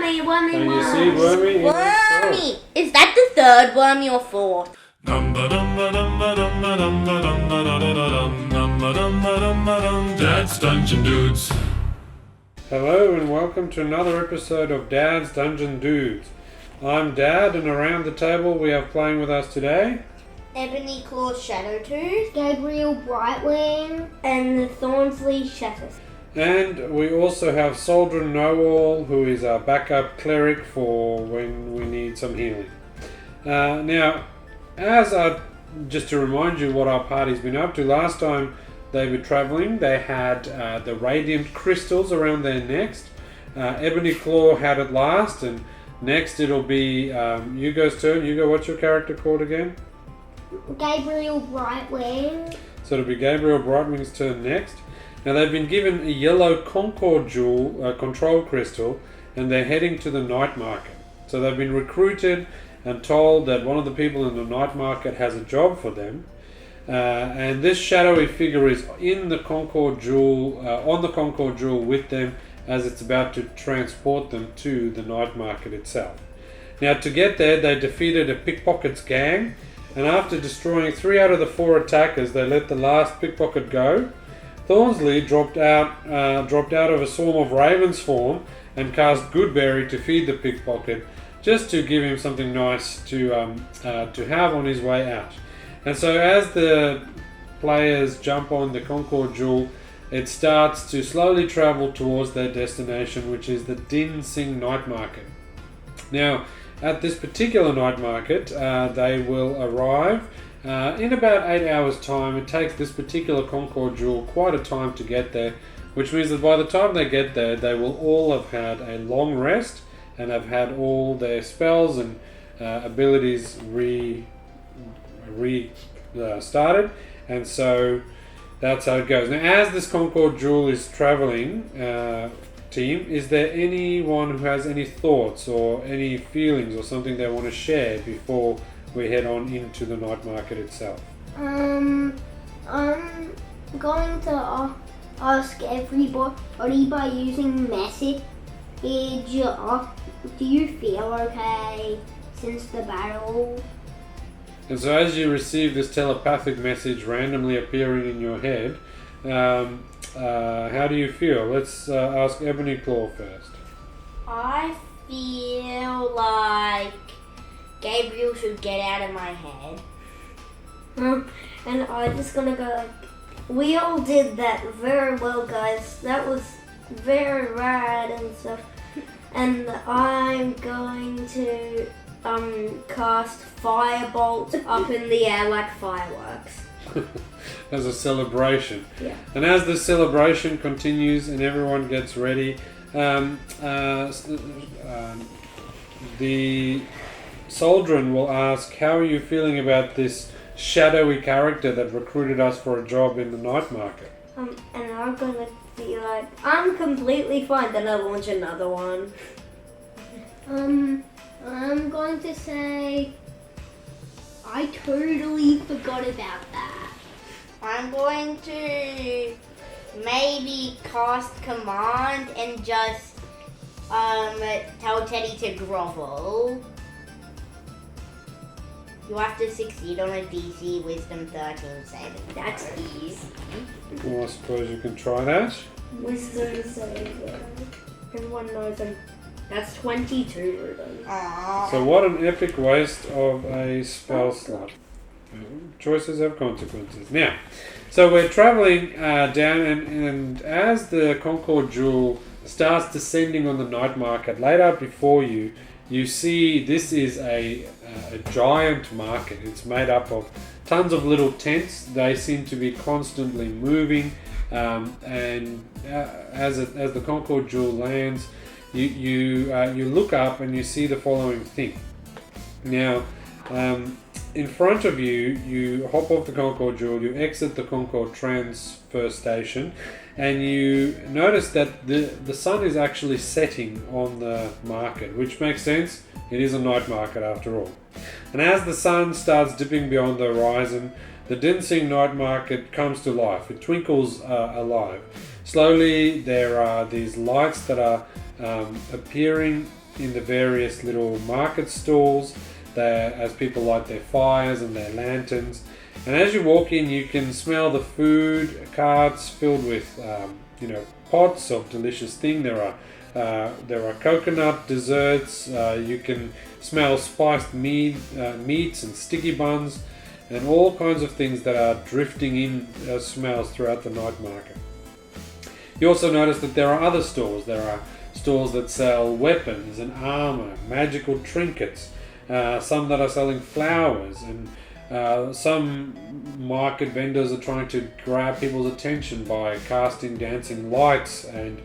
Wormy. Can you see Wormy? Wormy. Is that the third Wormy or fourth? Dad's Dungeon Dudes. Hello and welcome to another episode of Dad's Dungeon Dudes. I'm Dad, and around the table we have playing with us today Ebony Claw Shadowtooth, Gabriel Brightwing, and the Thornsley Shatterth. and we also have Soldier Know-All, who is our backup cleric for when we need some healing. Now, just to remind you what our party's been up to, last time they were travelling, they had the radiant crystals around their necks. Ebony Claw had it last, and next it'll be Hugo's turn. Hugo, what's your character called again? Gabriel Brightwing. So it'll be Gabriel Brightwing's turn next. Now they've been given a yellow Concord Jewel control crystal, and they're heading to the night market. So they've been recruited and told that one of the people in the night market has a job for them. And this shadowy figure is in the Concord Jewel, on the Concord Jewel with them as it's about to transport them to the night market itself. Now to get there, they defeated a pickpockets gang, and after destroying 3 out of the 4 attackers, they let the last pickpocket go. Thornsley dropped out of a swarm of ravens form and cast Goodberry to feed the pickpocket, just to give him something nice to have on his way out. And so as the players jump on the Concord Jewel, it starts to slowly travel towards their destination, which is the Dinsing Night Market. Now, at this particular night market, they will arrive in about 8 hours' time. It takes this particular Concord Jewel quite a time to get there, which means that by the time they get there, they will all have had a long rest and have had all their spells and abilities started, and so that's how it goes. Now, as this Concord Jewel is traveling, team, is there anyone who has any thoughts or any feelings or something they want to share before we head on into the night market itself? I'm going to ask everybody by using message. Do you feel okay since the battle? And so as you receive this telepathic message randomly appearing in your head, how do you feel? Let's ask Ebony Claw first. I feel like Gabriel should get out of my head. And I'm just gonna go like, we all did that very well, guys. That was very rad and stuff. And I'm going to cast Firebolt up in the air like fireworks. As a celebration. Yeah. And as the celebration continues and everyone gets ready, the Soldrin will ask, how are you feeling about this shadowy character that recruited us for a job in the night market? And I'm gonna be like, I'm completely fine. Then I launch another one. I'm going to say I totally forgot about that. I'm going to maybe cast command and just tell Teddy to grovel. You have to succeed on a DC Wisdom 13 saving. That's easy. Well, I suppose you can try that. Wisdom saving. Everyone knows that's 22. Aww. So what an epic waste of a spell slot. Choices have consequences. Now, so we're travelling down, and as the Concord Jewel starts descending on the night market, laid out before you, you see this is a giant market. It's made up of tons of little tents. They seem to be constantly moving, and as the Concord Jewel lands, you look up and you see the following thing. Now, in front of you, you hop off the Concord Jewel, you exit the Concord transfer station, and you notice that the sun is actually setting on the market, which makes sense. It is a night market after all. And as the sun starts dipping beyond the horizon, the Dinsing Night Market comes to life. It twinkles alive. Slowly there are these lights that are appearing in the various little market stalls there as people light their fires and their lanterns. And as you walk in, you can smell the food carts filled with pots of delicious things. There are coconut desserts. You can smell spiced meats and sticky buns, and all kinds of things that are drifting in as smells throughout the night market. You also notice that there are other stores. There are stores that sell weapons and armor, magical trinkets, some that are selling flowers, and some market vendors are trying to grab people's attention by casting dancing lights and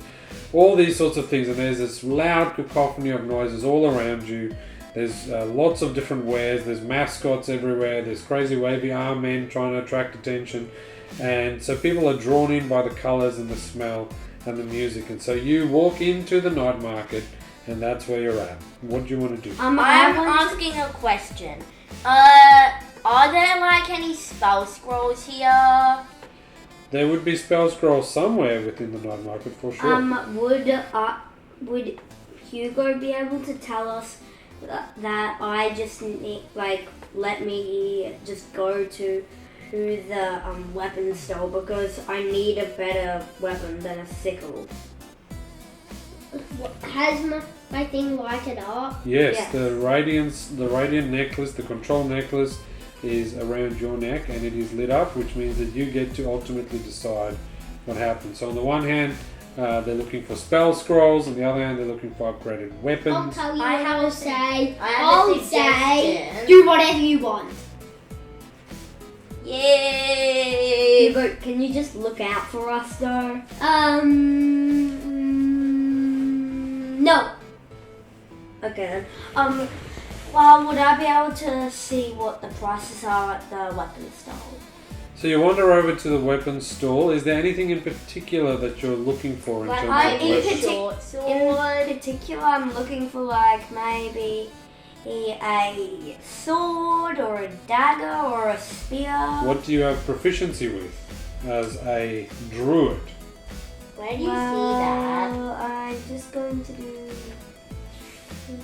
all these sorts of things. And there's this loud cacophony of noises all around you. There's lots of different wares. There's mascots everywhere. There's crazy wavy arm men trying to attract attention. And so people are drawn in by the colours and the smell and the music. And so you walk into the night market, and that's where you're at. What do you want to do? I'm asking a question. Are there like any spell scrolls here? There would be spell scrolls somewhere within the night market for sure. Would Hugo be able to tell us that I just need, let me just go to the weapon store, because I need a better weapon than a sickle. Has my thing lighted up? Yes. The radiant necklace, the control necklace, is around your neck and it is lit up, which means that you get to ultimately decide what happens. So on the one hand, they're looking for spell scrolls, on the other hand, they're looking for upgraded weapons. I'll tell you I what have I'll a say. I have a I'll say, suggestion. do whatever you want. Yay! Hugo, can you just look out for us though? No. Okay then. Well, would I be able to see what the prices are at the weapon store? So you wander over to the weapons stall. Is there anything in particular that you're looking for in terms of weapons? In particular, I'm looking for maybe a sword or a dagger or a spear. What do you have proficiency with as a druid? Where do you see that? I'm just going to do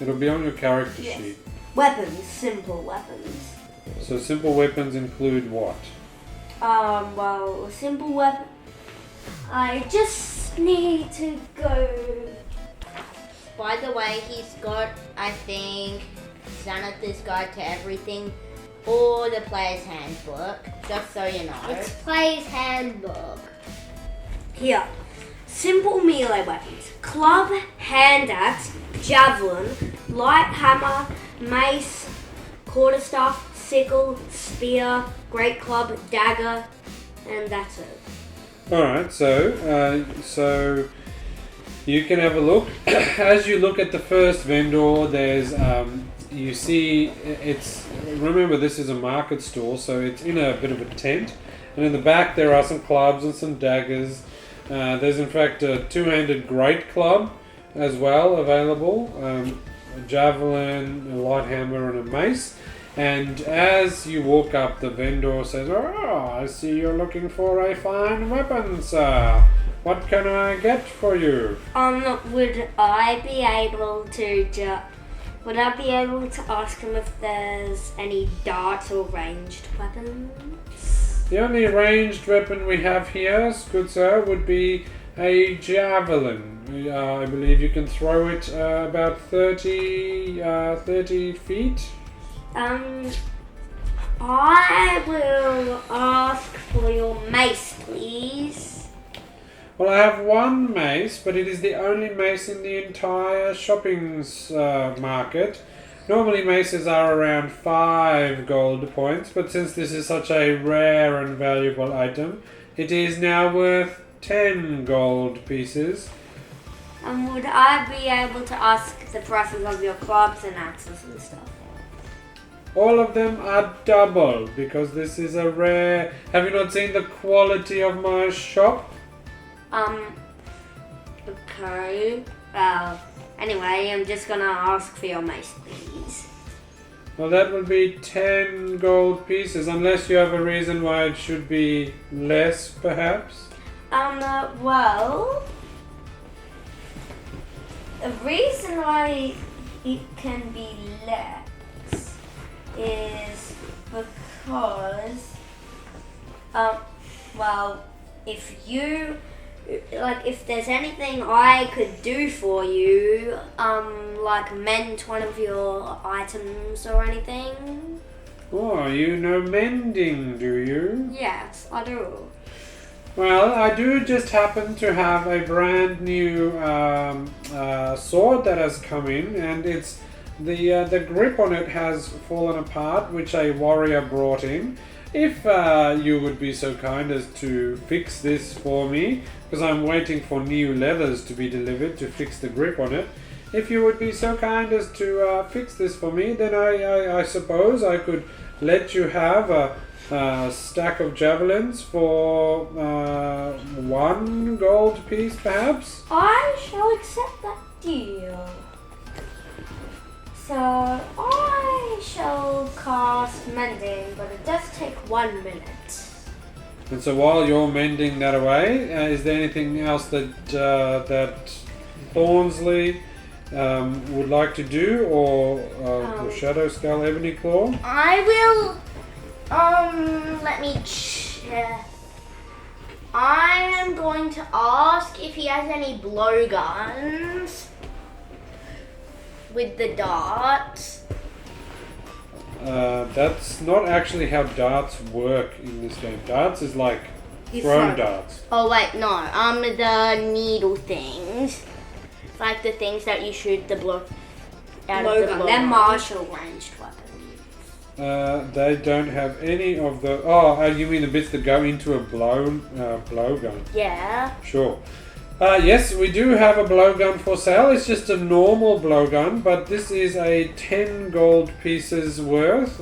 It'll be on your character sheet. weapons, simple weapons. So simple weapons include what? Well, a simple weapon. I just need to go. By the way, he's got, I think, Xanathar's Guide to Everything, or the Player's Handbook, just so you know. It's Player's Handbook. Here, simple melee weapons: club, hand axe, javelin, light hammer, mace, quarterstaff, sickle, spear, great club, dagger, and that's it. Alright, so you can have a look. As you look at the first vendor, there's you see remember this is a market store, so it's in a bit of a tent, and in the back there are some clubs and some daggers. There's in fact a two-handed great club as well available, a javelin, a light hammer and a mace. And as you walk up, the vendor says, "Oh, I see you're looking for a fine weapon, sir. What can I get for you?" Would I be able to ask him if there's any darts or ranged weapons? The only ranged weapon we have here, good sir, would be a javelin. I believe you can throw it about 30 feet. I will ask for your mace, please. Well, I have one mace, but it is the only mace in the entire shopping market. Normally maces are around 5 gold points, but since this is such a rare and valuable item, it is now worth 10 gold pieces. Would I be able to ask the prices of your clubs and axes and stuff? All of them are double, because this is a rare... Have you not seen the quality of my shop? Okay. Anyway, I'm just gonna ask for your mace, please. Well, that would be 10 gold pieces, unless you have a reason why it should be less, perhaps? Well... The reason why it can be less is because, well, if you, like, if there's anything I could do for you, like mend one of your items or anything. Oh, you know mending, do you? Yes, I do. Well, I do just happen to have a brand new sword that has come in, and it's the grip on it has fallen apart, which a warrior brought in. If you would be so kind as to fix this for me, because I'm waiting for new leathers to be delivered to fix the grip on it. If you would be so kind as to fix this for me, then I suppose I could let you have a stack of javelins for 1 gold piece, perhaps? I shall accept that deal. So I shall cast mending, but it does take 1 minute. And so while you're mending that away, is there anything else that Thornsley would like to do, or Shadow Skull Ebony Claw? I will. Let me check. I am going to ask if he has any blowguns with the darts. That's not actually how darts work in this game. Darts is like You thrown throw. darts. Oh wait, no. The needle things, like the things that you shoot the blow out of the Blowgun. blow. They're martial ranged weapons. They don't have any of the... Oh, you mean the bits that go into a blowgun? Yeah. Sure. Yes, we do have a blowgun for sale. It's just a normal blowgun, but this is a 10 gold pieces worth.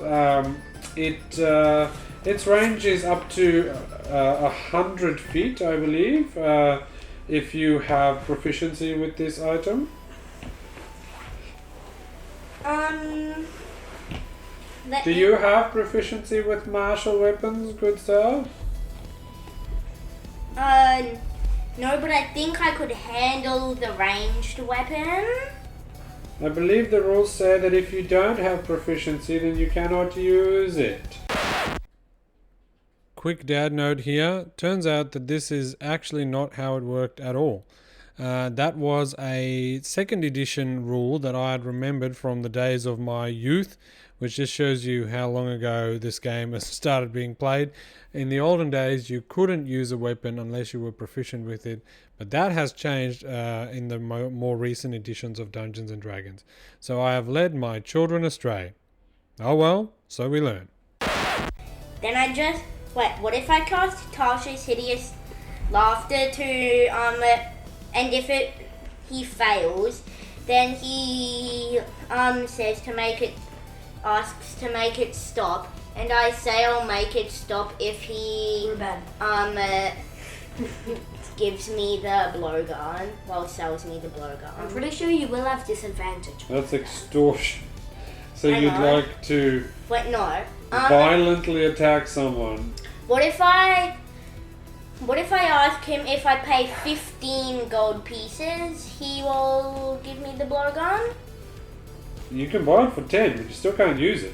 Its range is up to 100 feet, I believe, if you have proficiency with this item. Do you have proficiency with martial weapons, good sir? No, but I think I could handle the ranged weapon. I believe the rules say that if you don't have proficiency, then you cannot use it. Quick dad note here. Turns out that this is actually not how it worked at all. That was a 2nd edition rule that I had remembered from the days of my youth, which just shows you how long ago this game has started being played. In the olden days, you couldn't use a weapon unless you were proficient with it, but that has changed in the more recent editions of Dungeons and Dragons. So I have led my children astray. Oh well, so we learn. Then I just... Wait, what if I cast Tasha's Hideous Laughter to... and if he fails, then he says to make it... asks to make it stop, and I say I'll make it stop if he gives me the blowgun, well, sells me the I'm blowgun. pretty sure you will have disadvantage. That's extortion. So I you'd know. like to Wait, no. violently attack someone. What if I ask him if I pay 15 gold pieces, he will give me the blowgun? You can buy it for 10, but you still can't use it.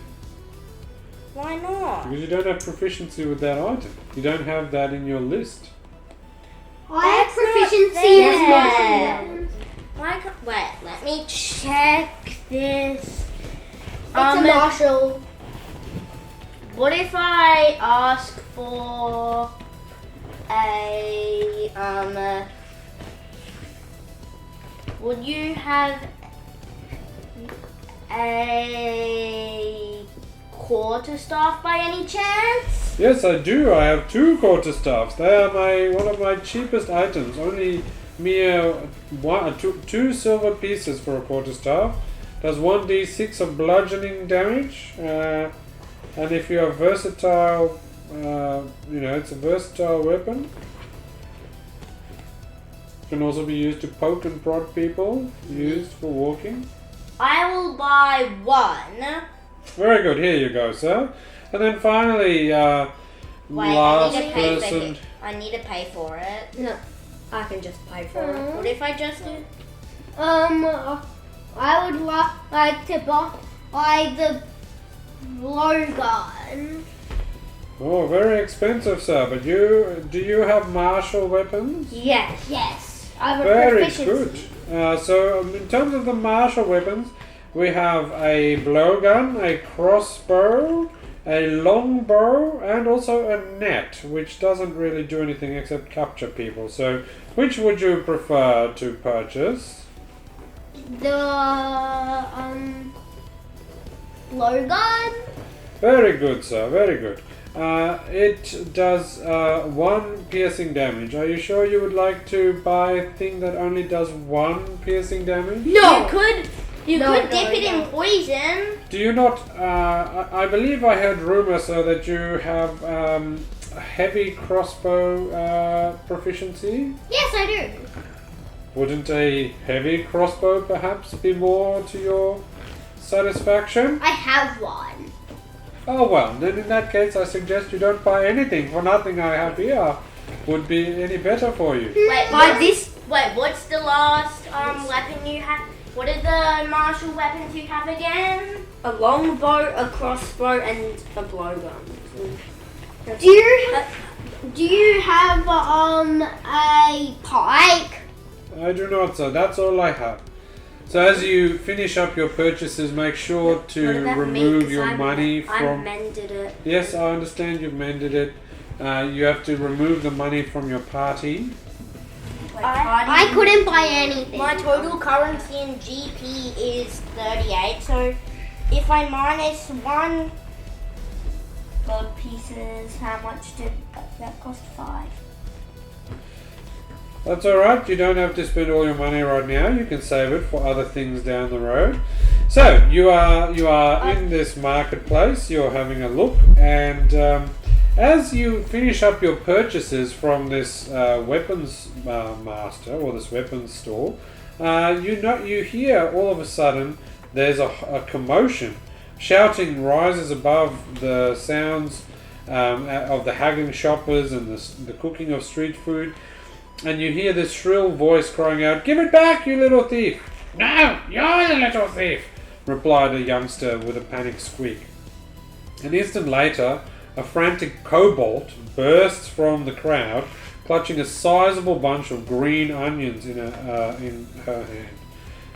Why not? Because you don't have proficiency with that item. You don't have that in your list. I have That's not proficiency with there. martial weapons. Why can't, wait, let me check this. It's a martial. What if I ask for a would you have a quarterstaff by any chance? Yes, I do. I have 2 quarterstaffs. They are one of my cheapest items. Only mere 2 silver pieces for a quarterstaff. Does 1d6 of bludgeoning damage. And if you are versatile, it's a versatile weapon. Can also be used to poke and prod people. Used for walking. I will buy 1. Very good. Here you go, sir. And then finally, last I need to pay for person. it. I need to pay for it. No, I can just pay for it. What if I just do? I would like to buy the blowgun. Oh, very expensive, sir. But do you have martial weapons? Yes. Yes, I have a Very proficiency. good. So in terms of the martial weapons, we have a blowgun, a crossbow, a longbow, and also a net, which doesn't really do anything except capture people. So which would you prefer to purchase? The blowgun. Very good, sir. Very good. It does 1 piercing damage. Are you sure you would like to buy a thing that only does 1 piercing damage? You could No, dip it no. in poison. Do you not? I believe I heard rumor, sir, that you have heavy crossbow proficiency. Yes, I do. Wouldn't a heavy crossbow perhaps be more to your satisfaction? I have one. Oh well, then in that case I suggest you don't buy anything, for nothing I have here would be any better for you. Wait, what's the last weapon you have? What are the martial weapons you have again? A longbow, a crossbow, and a blowgun. Do you have a pike? I do not, sir. That's all I have. So as you finish up your purchases, make sure to remove your money I from... mended it. Yes, I understand you've mended it. You have to remove the money from your party. I couldn't buy anything. My total currency in GP is 38, so if I minus 1 Gold pieces, how much did that cost? 5. That's alright, you don't have to spend all your money right now. You can save it for other things down the road. So, you are in this marketplace, you're having a look, and as you finish up your purchases from this weapons master, or this weapons store, you hear all of a sudden there's a commotion. Shouting rises above the sounds of the haggling shoppers and the cooking of street food. And you hear this shrill voice crying out, "Give it back, you little thief!" "No, you're the little thief!" replied a youngster with a panicked squeak. An instant later, a frantic kobold bursts from the crowd, clutching a sizable bunch of green onions in her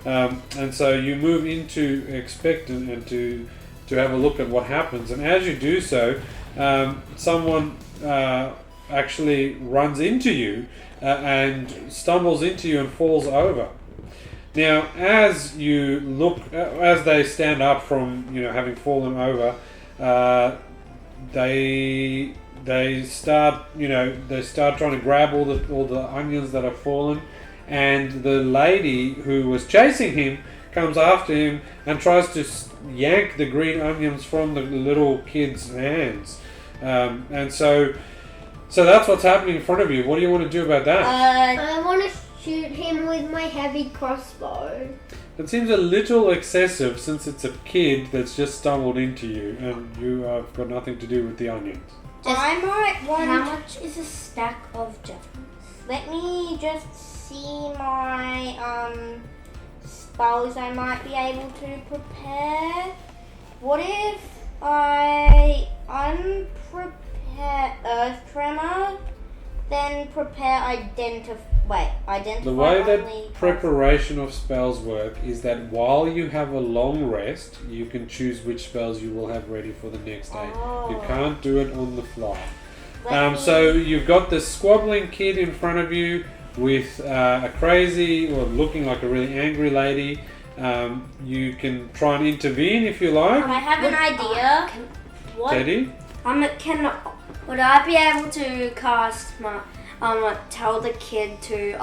hand. And so you move into expectant and to have a look at what happens. And as you do so, someone actually runs into you and stumbles into you and falls over. Now, as you look, as they stand up from having fallen over, they start trying to grab all the onions that have fallen, and the lady who was chasing him comes after him and tries to yank the green onions from the little kid's hands, and so that's what's happening in front of you. What do you want to do about that? I want to shoot him with my heavy crossbow. It seems a little excessive since it's a kid that's just stumbled into you and you have got nothing to do with the onions. I might want... How much is a stack of javelins? Let me just see my spells I might be able to prepare. What if I unprepare Earth Tremor, then prepare Identify? The way that preparation of spells work is that while you have a long rest, you can choose which spells you will have ready for the next day. You can't do it on the fly. So you've got this squabbling kid in front of you with a crazy, or looking like a really angry lady. You can try and intervene if you like. I have an idea. What? Teddy? Would I be able to cast my tell the kid to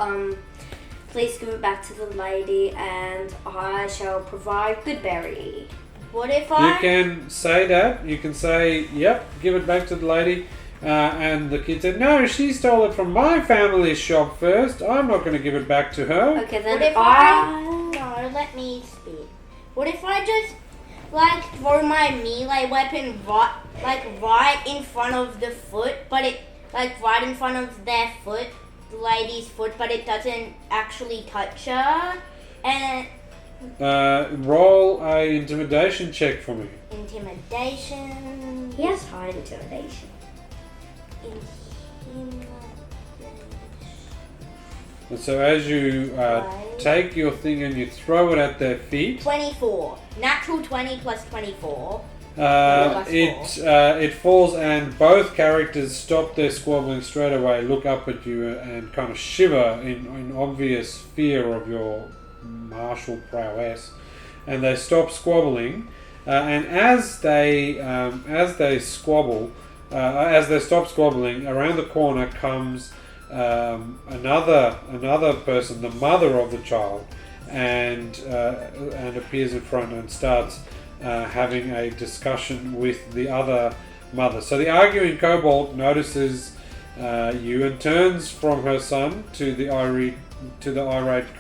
please give it back to the lady, and I shall provide good berry. What if You I... can say that. You can say, "Yep, give it back to the lady." And the kid said, "No, she stole it from my family's shop first. I'm not going to give it back to her." Okay, then What if No, let me speak. What if I just throw my melee weapon right in front of the foot, but it right in front of their foot, the lady's foot, but it doesn't actually touch her, and Roll a intimidation check for me. Intimidation. He has high intimidation. And so as you take your thing and you throw it at their feet, 24. Natural 20 plus 24. it falls, and both characters stop their squabbling straight away, look up at you, and kind of shiver in obvious fear of your martial prowess, and they stop squabbling. And as they squabble, as they stop squabbling, around the corner comes another person, the mother of the child, and appears in front and starts having a discussion with the other mother. So the arguing kobold notices you and turns from her son to the irate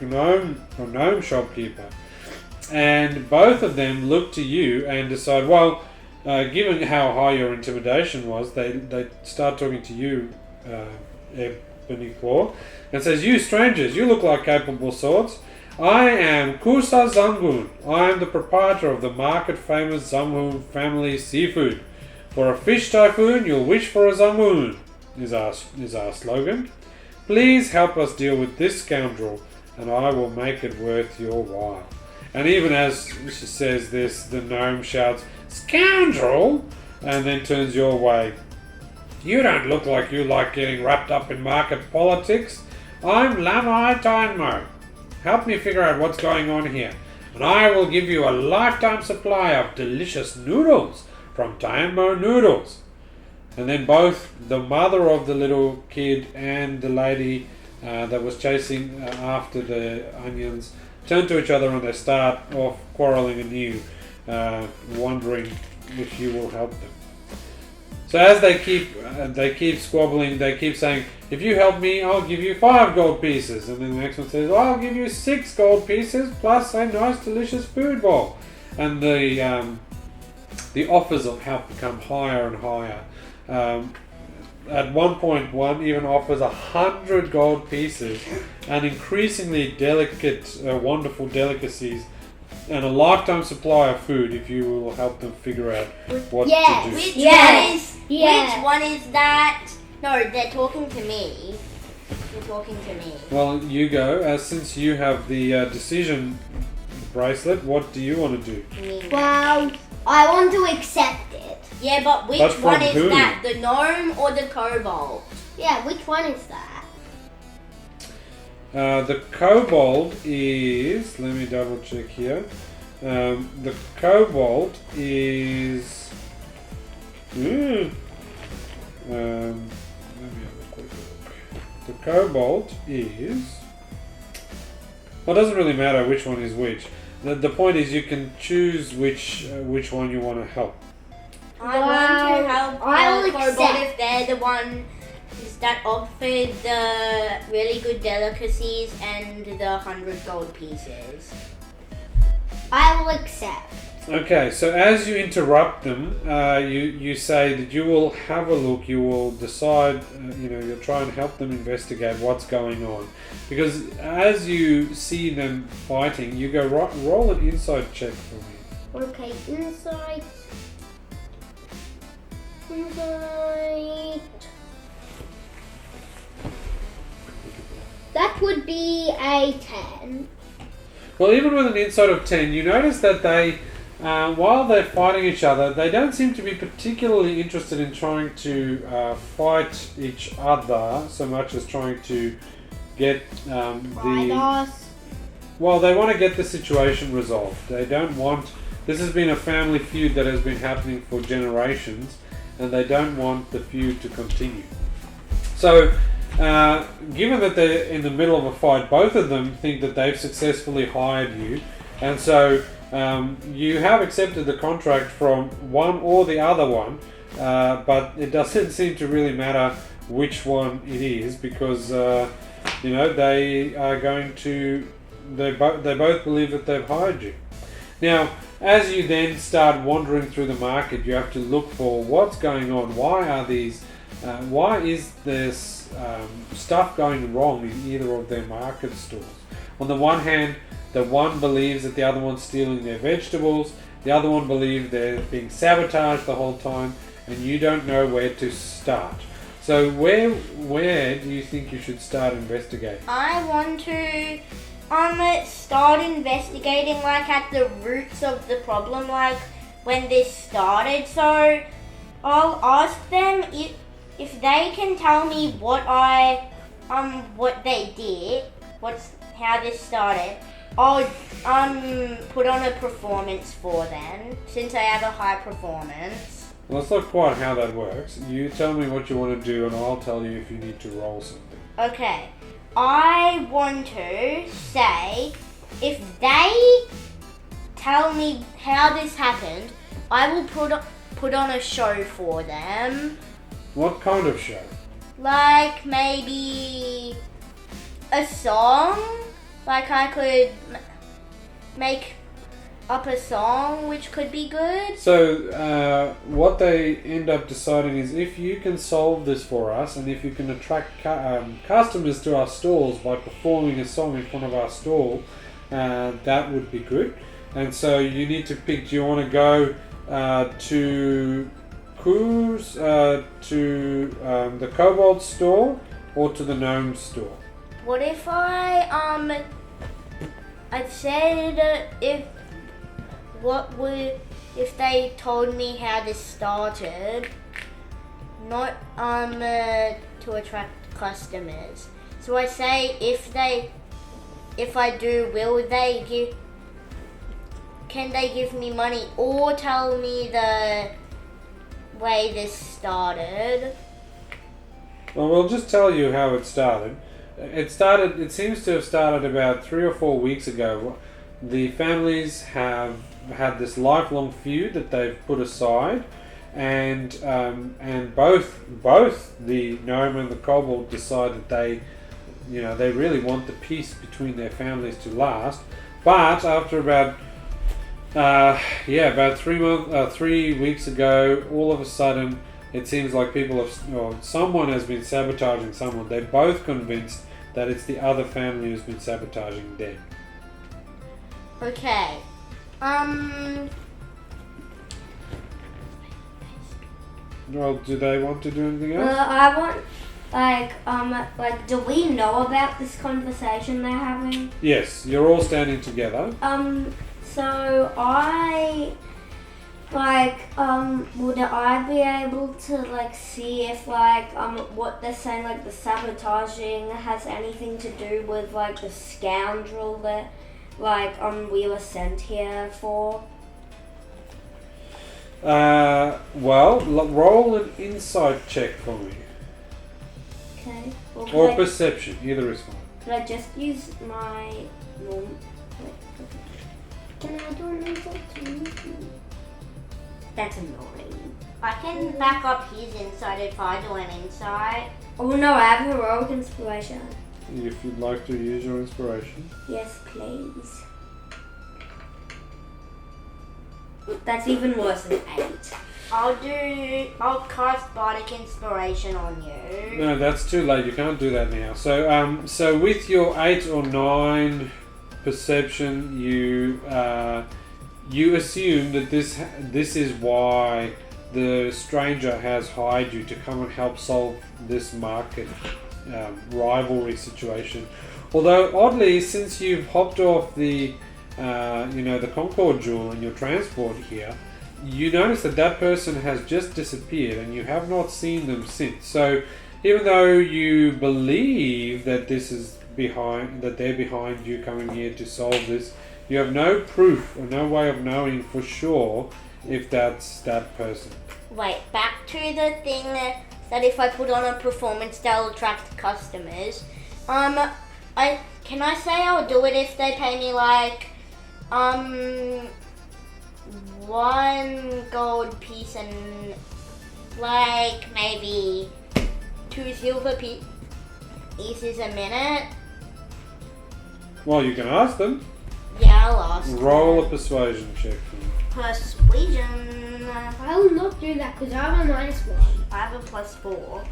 gnome shopkeeper, and both of them look to you and decide, well, given how high your intimidation was, they start talking to you, Ebony Claw, and says, "You strangers, you look like capable swords. I am Kusa Zangun. I am the proprietor of the market-famous Zangun family seafood. For a fish typhoon, you'll wish for a Zangun," is our slogan. "Please help us deal with this scoundrel, and I will make it worth your while." And even as she says this, the gnome shouts, "Scoundrel!" and then turns your way. "You don't look like you like getting wrapped up in market politics. I'm Lamai Dynamo. Help me figure out what's going on here, and I will give you a lifetime supply of delicious noodles from Dynamo Noodles." And then both the mother of the little kid and the lady that was chasing after the onions turn to each other, and they start off quarrelling anew, wondering if you will help them. So as they keep squabbling, they keep saying, "If you help me, I'll give you 5 gold pieces." And then the next one says, "Well, I'll give you 6 gold pieces plus a nice delicious food bowl." And the offers of help become higher and higher. At one point, one even offers 100 gold pieces and increasingly delicate, wonderful delicacies, and a lifetime supply of food if you will help them figure out what to do. Which one is that? No, they're talking to me. They're talking to me. Well, you go. Since you have the decision bracelet, what do you want to do? Me. Well, I want to accept it. Yeah, but which But from one is who? that? The gnome or the kobold? Yeah, which one is that? The kobold is... Let me double check here. The kobold is... let me have a quick look. The kobold is... Well, it doesn't really matter which one is which. The point is you can choose which one you want to help. I want to help I'll the kobold accept. if they're the one that offered the really good delicacies and the 100 gold pieces. I will accept. Okay, so as you interrupt them, you say that you will have a look, you will decide, you'll try and help them investigate what's going on. Because as you see them fighting, you go, roll an insight check for me. Okay, insight. That would be a 10. Well, even with an insight of 10, you notice that they, while they're fighting each other, they don't seem to be particularly interested in trying to fight each other so much as trying to get Well, they want to get the situation resolved. They don't want... This has been a family feud that has been happening for generations, and they don't want the feud to continue. So, given that they're in the middle of a fight, both of them think that they've successfully hired you, and so you have accepted the contract from one or the other one, but it doesn't seem to really matter which one it is, because they are going to... They both believe that they've hired you. Now, as you then start wandering through the market, you have to look for what's going on. Why is this stuff going wrong in either of their market stores? On the one hand, that one believes that the other one's stealing their vegetables, the other one believes they're being sabotaged the whole time, and you don't know where to start. So where do you think you should start investigating? I want to start investigating like at the roots of the problem, like when this started. So I'll ask them if they can tell me what they did, how this started. I'll put on a performance for them since I have a high performance. Well, that's not quite how that works. You tell me what you want to do, and I'll tell you if you need to roll something. Okay, I want to say if they tell me how this happened, I will put on a show for them. What kind of show? Like maybe a song. Like I could make up a song which could be good. So what they end up deciding is if you can solve this for us, and if you can attract customers to our stalls by performing a song in front of our stall, that would be good. And so you need to pick, do you want to go to Koo's, to the kobold store, or to the gnome store? What if I said if they told me how this started, not to attract customers. So I say if I do, can they give me money or tell me the way this started? Well, we'll just tell you how it started. It seems to have started about 3 or 4 weeks ago. The families have had this lifelong feud that they've put aside, and both the gnome and the kobold decide that they really want the peace between their families to last. But after about 3 weeks ago, all of a sudden it seems like someone has been sabotaging someone. They're both convinced that it's the other family who's been sabotaging them. Okay. Well, do they want to do anything else? I want, do we know about this conversation they're having? Yes, you're all standing together. So would I be able to, see if, what they're saying, the sabotaging has anything to do with, the scoundrel that, we were sent here for? Roll an insight check for me. Okay. Well, Or perception, either is fine. Could I just use my normal... Can I do an insight too? That's annoying. I can back up his insight if I do an insight. Oh no, I have heroic inspiration. If you'd like to use your inspiration. Yes, please. That's even worse than 8. I'll cast Bardic Inspiration on you. No, that's too late. You can't do that now. So with your 8 or 9 perception, you assume that this is why the stranger has hired you to come and help solve this market rivalry situation. Although oddly, since you've hopped off the Concord Jewel in your transport here, you notice that person has just disappeared and you have not seen them since. So even though you believe that they're behind you coming here to solve this, you have no proof or no way of knowing for sure if that's that person. Wait, back to the thing that if I put on a performance, they'll attract customers. Can I say I'll do it if they pay me 1 gold piece and maybe 2 silver pieces a minute? Well, you can ask them. Yeah, I'll ask. Roll a persuasion check for me. Persuasion. I will not do that because I have a -1. I have a +4.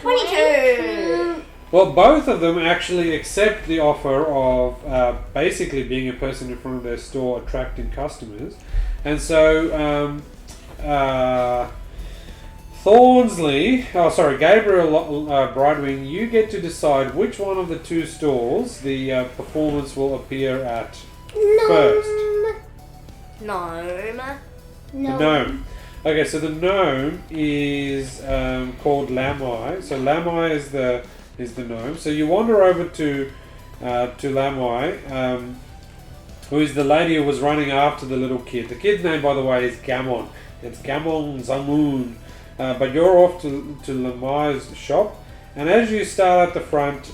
22. Well, both of them actually accept the offer of basically being a person in front of their store attracting customers. And so Gabriel Brightwing, you get to decide which one of the two stalls the performance will appear at first. Gnome. The gnome. Okay, so the gnome is called Lamai. So Lamai is the gnome. So you wander over to Lamai, who is the lady who was running after the little kid. The kid's name, by the way, is Gammon. It's Gammon Zamoon. But you're off to Lamai's shop, and as you start at the front,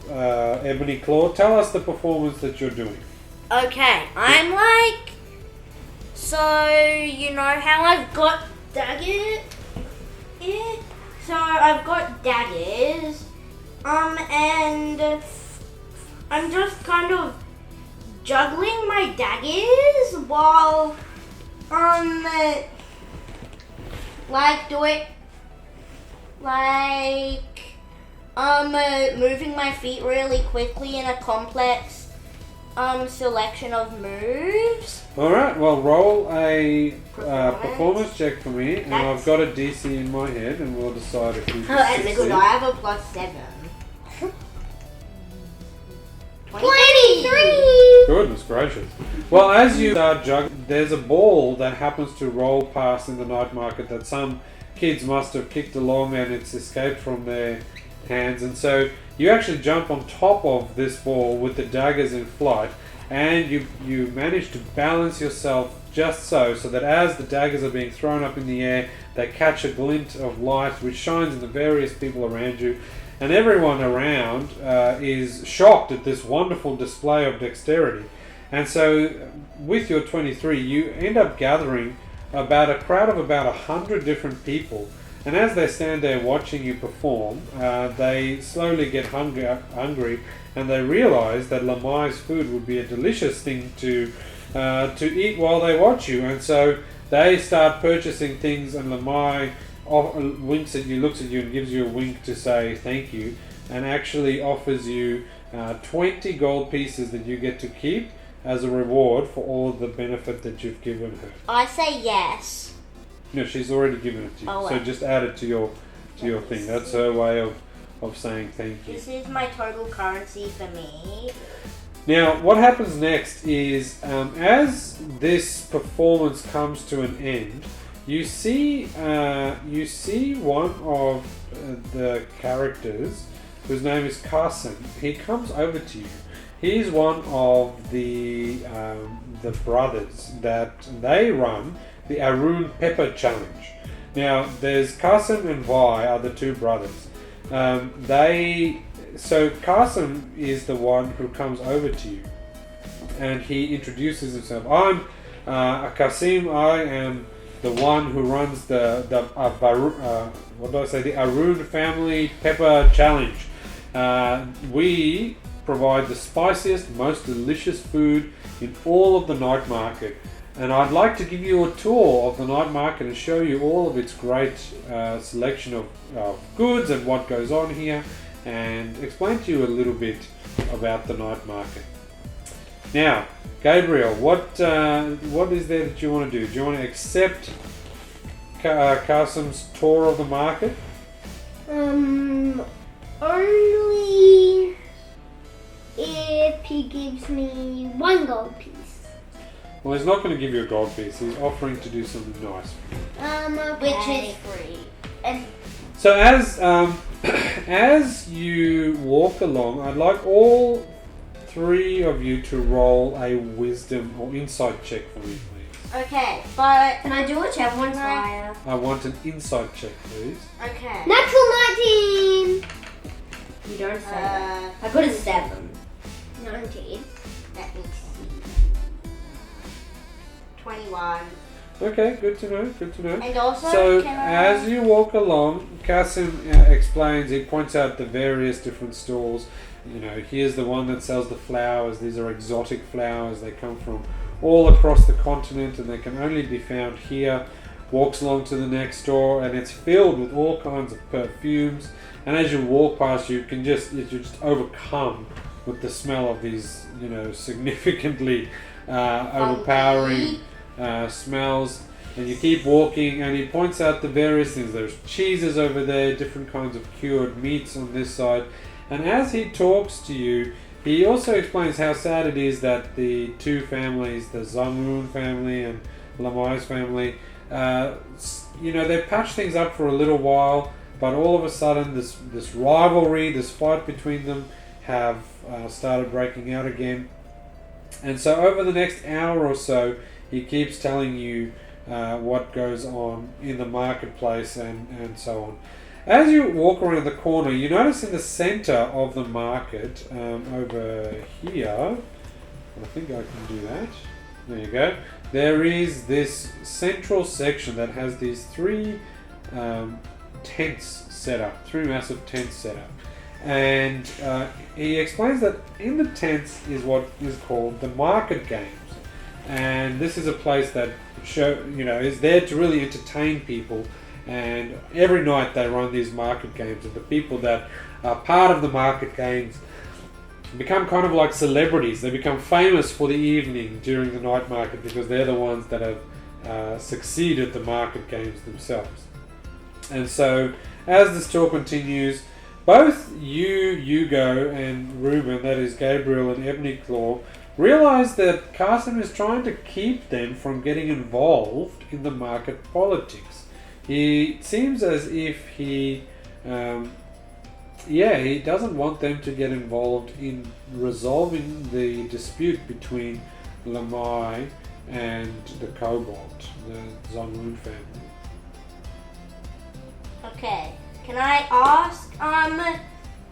Ebony Claw, tell us the performance that you're doing. Okay, I'm like, so you know how I've got daggers? Yeah. So I've got daggers, and I'm just kind of juggling my daggers while moving my feet really quickly in a complex selection of moves. Alright, well roll a performance check for me, and I've got a DC in my head, and we'll decide if you Oh, and good, I have a +7. 23! Goodness gracious. Well, as you start juggling, there's a ball that happens to roll past in the night market that some kids must have kicked along, and it's escaped from their hands, and so you actually jump on top of this ball with the daggers in flight, and you manage to balance yourself just so that as the daggers are being thrown up in the air, they catch a glint of light which shines in the various people around you, and everyone around is shocked at this wonderful display of dexterity. And so with your 23, you end up gathering about a crowd of about 100 different people, and as they stand there watching you perform, they slowly get hungry, and they realize that Lamai's food would be a delicious thing to eat while they watch you, and so they start purchasing things, and Lamai winks at you, looks at you, and gives you a wink to say thank you, and actually offers you 20 gold pieces that you get to keep as a reward for all of the benefit that you've given her. I say yes. No, she's already given it to you, so just add it to your thing. That's her way of saying thank you. This is my total currency for me. Now, what happens next is, as this performance comes to an end, you see one of the characters, whose name is Carson. He comes over to you. He's one of the brothers that they run the Arun Pepper Challenge. Now, there's Carson and Vi are the two brothers. So Carson is the one who comes over to you, and he introduces himself. I'm Kasim. I am the one who runs the Arun Family Pepper Challenge. We provide the spiciest, most delicious food in all of the night market, and I'd like to give you a tour of the night market and show you all of its great selection of goods and what goes on here, and explain to you a little bit about the night market. Now, Gabriel, what is there that you want to do? Do you want to accept Kasim's tour of the market? Only if he gives me 1 gold piece. Well, he's not going to give you a gold piece. He's offering to do something nice for you. Okay. Which is free. And So as you walk along, I'd like all 3 of you to roll a wisdom or insight check for me, please. okay, but Can I do whichever one's higher? I want an insight check, please. okay. Natural 19! You don't say that. I got a 7. 19. Let me see. 21. Okay, good to know. Good to know. And also, So can I... as you walk along, Kasim explains. He points out the various different stalls. You know, here's the one that sells the flowers. These are exotic flowers. They come from all across the continent, and they can only be found here. walks along to the next store, and it's filled with all kinds of perfumes. And as you walk past, you're just overcome with the smell of these, significantly overpowering smells. And you keep walking, and he points out the various things. There's cheeses over there, different kinds of cured meats on this side. And as he talks to you, he also explains how sad it is that the two families, the Zangun family and Lamai's family, they patch things up for a little while, but all of a sudden this rivalry, this fight between them have started breaking out again. And so over the next hour or so, he keeps telling you what goes on in the marketplace and so on. As you walk around the corner, you notice in the center of the market, over here, I think I can do that. There you go. There is this central section that has these three tents set up, three massive tents set up. And he explains that in the tents is what is called the market games. And this is a place that is there to really entertain people. And every night they run these market games, and the people that are part of the market games become kind of like celebrities. They become famous for the evening during the night market because they're the ones that have succeeded the market games themselves. And so as this tour continues, both you, Hugo, and Ruben, that is Gabriel and Ebony Claw, realize that Carson is trying to keep them from getting involved in the market politics. He seems as if he doesn't want them to get involved in resolving the dispute between Lamai and the kobold, the Zangun family. Okay, can I ask,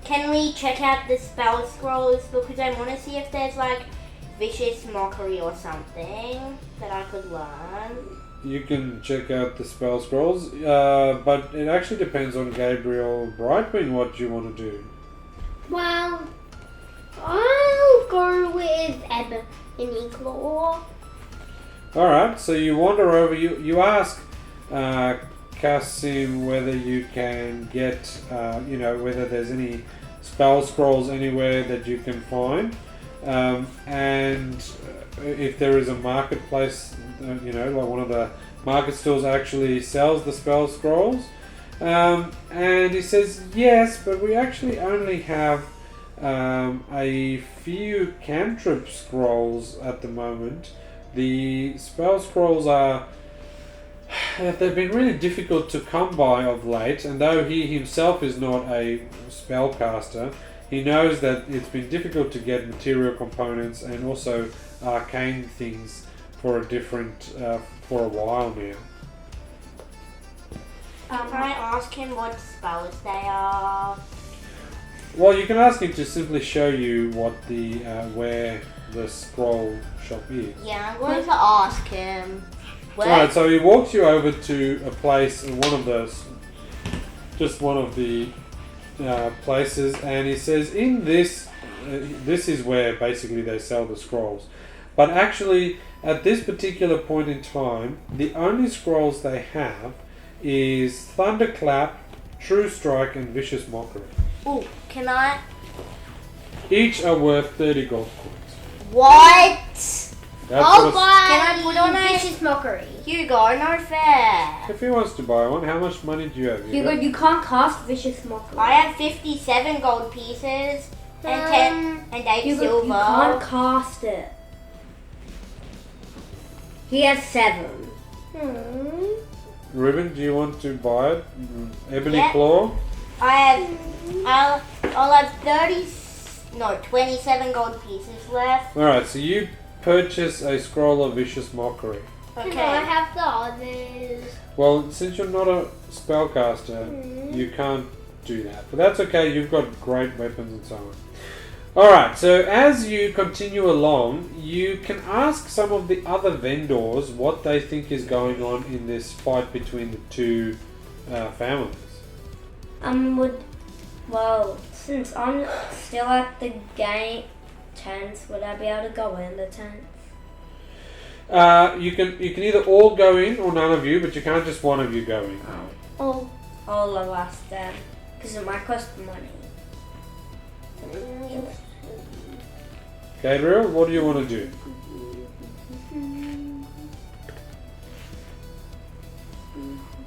can we check out the spell scrolls, because I want to see if there's like vicious mockery or something that I could learn. You can check out the spell scrolls, but it actually depends on Gabriel Brightwing what you want to do. Well, I'll go with Ebony Claw. Alright, so you wander over, you ask Kasim whether you can get, whether there's any spell scrolls anywhere that you can find, and if there is a marketplace, like one of the market stores actually sells the spell scrolls. And he says, yes, but we actually only have a few cantrip scrolls at the moment. The spell scrolls they've been really difficult to come by of late, and though he himself is not a spellcaster, he knows that it's been difficult to get material components and also arcane things for a while now. Can I ask him what spells they are? Well, you can ask him to simply show you what where the scroll shop is. Yeah, I'm going to ask him. Alright, so he walks you over to a place, one of the places, and he says, in this is where basically they sell the scrolls. But actually, at this particular point in time, the only scrolls they have is Thunderclap, True Strike, and Vicious Mockery. Ooh, can I? Each are worth 30 gold coins. What? That's I'll what buy Can I put on a Vicious Mockery. Hugo? No fair. if he wants to buy one, how much money do you have? Hugo, you can't cast Vicious Mockery. I have 57 gold pieces and 10 and 8 Hugo, silver. you can't cast it. He has 7. Ruben, do you want to buy it? Ebony Yeah. Claw? I'll have 27 gold pieces left. Alright, so you purchase a scroll of Vicious Mockery. Okay. Okay. I have the others. Well, since you're not a spellcaster, you can't do that. But that's okay, you've got great weapons and so on. Alright, so as you continue along, you can ask some of the other vendors what they think is going on in this fight between the two families. Since I'm still at the gate tents, would I be able to go in the tents? You can either all go in or none of you, but you can't just one of you go in. All of us then, because it might cost money. Gabriel, what do you want to do?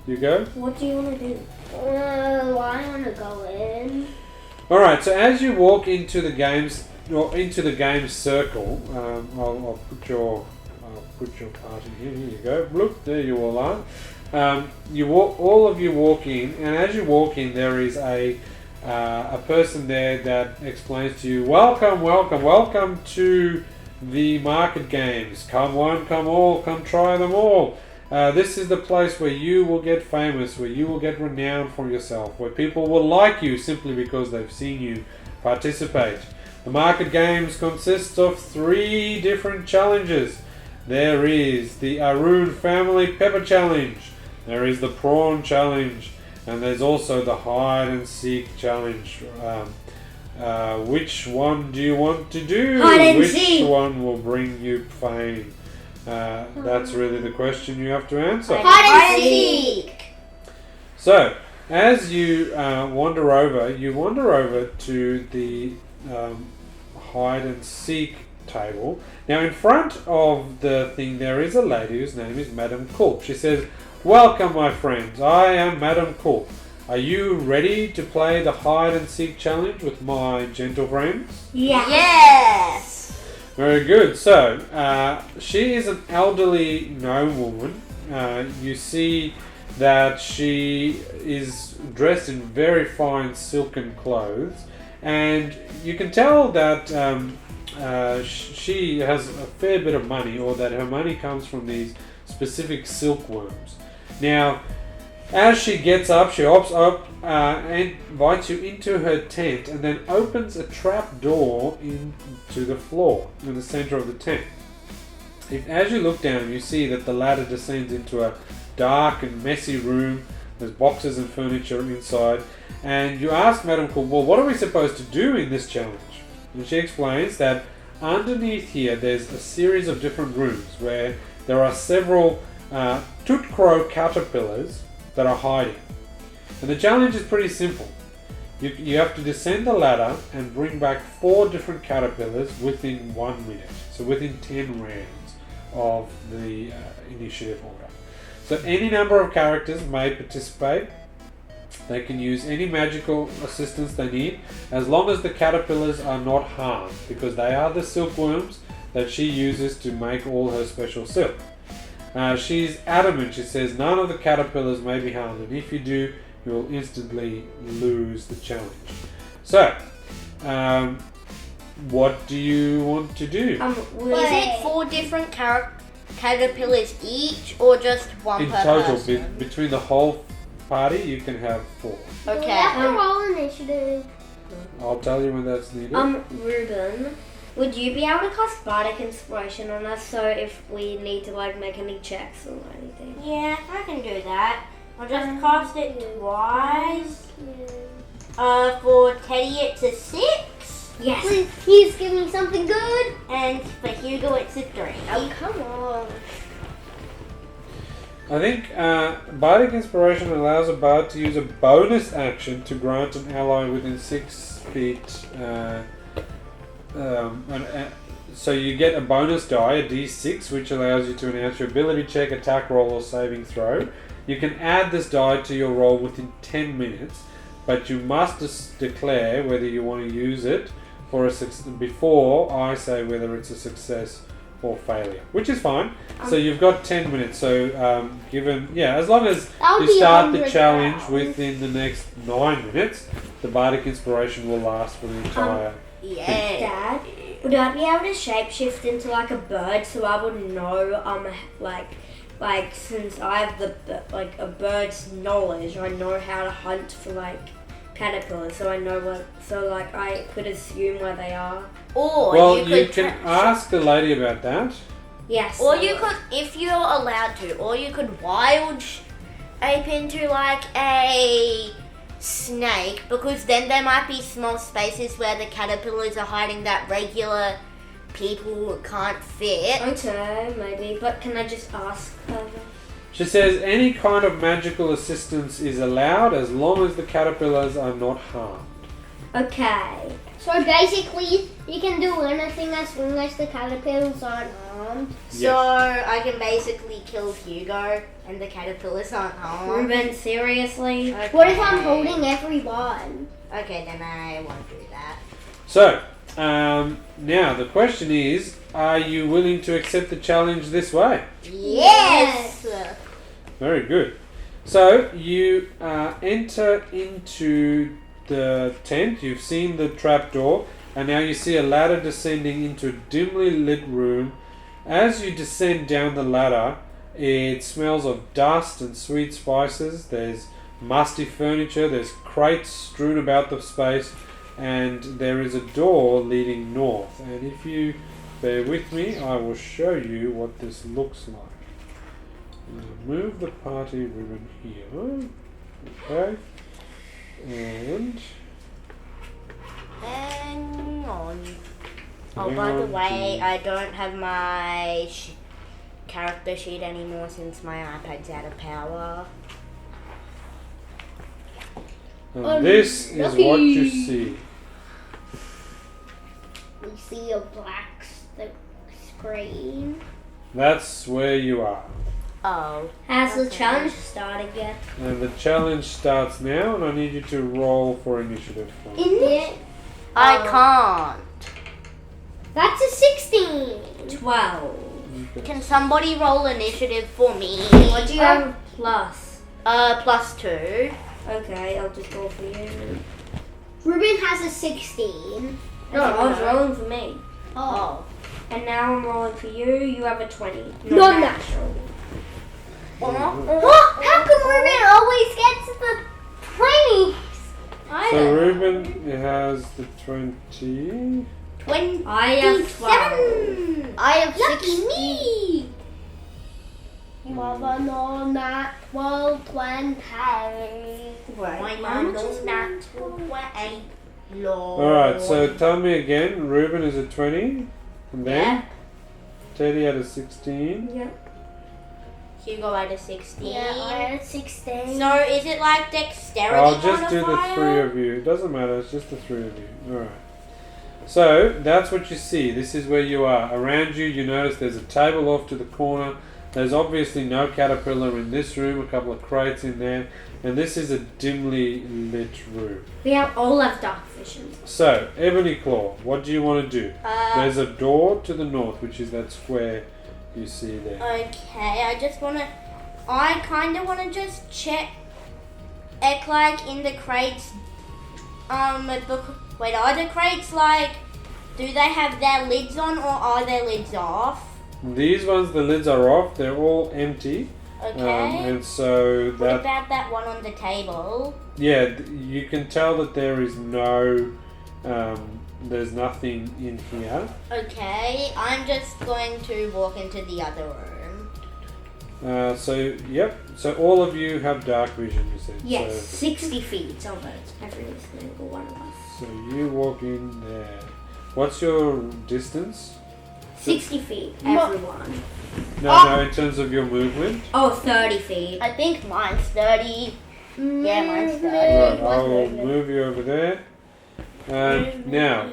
You go? What do you want to do? I want to go in. Alright, so as you walk into the games or into the game circle, I'll put your part in here. Here you go. Look, there you all are. All of you walk in, and as you walk in, there is a person there that explains to you, welcome to the market games. Come one, come all, come try them all. This is the place where you will get famous, where you will get renowned for yourself, where people will like you simply because they've seen you participate. The market games consist of 3 different challenges. There is the Arun Family Pepper Challenge, there is the Prawn Challenge, and there's also the Hide and Seek Challenge. Which one do you want to do? Hide and Which seek. one will bring you fame? That's really the question you have to answer. Hide and seek. So, as you wander over to the hide and seek table. Now, in front of the thing, there is a lady whose name is Madam Kulp. She says, "Welcome, my friends. I am Madam Kulp. Are you ready to play the hide and seek challenge with my gentle friends?" Yes. Very good. So, she is an elderly gnome woman. You see that she is dressed in very fine silken clothes, and you can tell that she has a fair bit of money, or that her money comes from these specific silkworms. Now, as she gets up, she hops up and invites you into her tent, and then opens a trap door into the floor in the center of the tent. As you look down, you see that the ladder descends into a dark and messy room. There's boxes and furniture inside, and you ask Madam Kulp, "Well, what are we supposed to do in this challenge?" And she explains that underneath here there's a series of different rooms where there are several Tut-kro caterpillars that are hiding. And the challenge is pretty simple. You have to descend the ladder and bring back 4 different caterpillars within 1 minute. So within 10 rounds of the initiative order. So any number of characters may participate. They can use any magical assistance they need, as long as the caterpillars are not harmed, because they are the silkworms that she uses to make all her special silk. She's adamant. She says none of the caterpillars may be harmed, and if you do, you will instantly lose the challenge. So, what do you want to do? Is it 4 different caterpillars each, or just one In per total, person? between the whole party, you can have 4. Do we Okay. have to roll initiative? I'll tell you when that's needed. Ruben, would you be able to cast Bardic Inspiration on us, so if we need to make any checks or anything? Yeah, I can do that. I'll just cast it twice. For Teddy, it's a 6. Yes. Please give me something good. And for Hugo, it's a 3. Oh, come on. I think Bardic Inspiration allows a bard to use a bonus action to grant an ally within 6 feet. So you get a bonus die, a d6, which allows you to enhance your ability check, attack roll, or saving throw. You can add this die to your roll within 10 minutes, but you must declare whether you want to use it for a before I say whether it's a success or failure, which is fine. So you've got 10 minutes. So as long as That'll you be start the 100 challenge pounds. within the next 9 minutes, the Bardic Inspiration will last for the entire. Yeah. Dad, would I be able to shapeshift into a bird, so I would know since I have a bird's knowledge, I know how to hunt for caterpillars, so I know I could assume where they are. Or Well, you you could can ask the lady about that. Yes. Or you could, if you're allowed to, or you could wild ape into a snake, because then there might be small spaces where the caterpillars are hiding that regular people can't fit. Okay, maybe. But can I just ask her? She says any kind of magical assistance is allowed as long as the caterpillars are not harmed. Okay. So basically, you can do anything as long as the caterpillars aren't harmed. So I can basically kill Hugo and the caterpillars aren't harmed. Ruben, seriously? Okay. What if I'm holding everyone? Okay, then I won't do that. So, now the question is, are you willing to accept the challenge this way? Yes! Very good. So, you enter into the tent, you've seen the trapdoor, and now you see a ladder descending into a dimly lit room. As you descend down the ladder, it smells of dust and sweet spices. There's musty furniture, there's crates strewn about the space, and there is a door leading north. And if you bear with me, I will show you what this looks like. Move the party ribbon here. Okay. And Hang on. Oh, Hang by the on way, to- I don't have my character sheet anymore since my iPad's out of power. this is what you see. We see a black screen. That's where you are. Oh. Has the Okay. challenge started yet? And the challenge starts now, and I need you to roll for initiative. For me. Yeah. I can't. That's a 16. 12. Okay. Can somebody roll initiative for me? What do you have plus? +2. Okay, I'll just roll for you. Ruben has a 16. No, I was rolling for me. Oh. And now I'm rolling for you. You have a 20. Non-natural. natural. What? How come Ruben always gets the 20s? I So don't know. Ruben has the 20. 27. I have 12. I have Lucky 16. me. You have a non-natural 20. My mum's natural way. Lord. Alright, so tell me again. Ruben is a 20. And then Yeah. Teddy had a 16. Yeah. Hugo had a 16. Yeah, I had 16. So is it like dexterity I'll just do the modifier? 3 of you. It doesn't matter, it's just the 3 of you. Alright. So that's what you see. This is where you are. Around you, you notice there's a table off to the corner. There's obviously no caterpillar in this room, a couple of crates in there. And this is a dimly lit room. We all have dark vision. So, Ebony Claw, what do you want to do? There's a door to the north, which is that square you see there. Okay, I kind of want to just check, like in the crates, wait, are the crates like, do they have their lids on or are their lids off? These ones, the lids are off. They're all empty. Okay. And so What that, about that one on the table? yeah, you can tell that there is no, there's nothing in here. Okay, I'm just going to walk into the other room. So all of you have dark vision, you said. Yes, 60 feet of it. Every single one of us. So you walk in there. What's your distance? 60 feet, everyone. No, in terms of your movement. Oh, 30 feet. I think mine's 30. Yeah, mine's 30. Right, I'll move you over there. Now,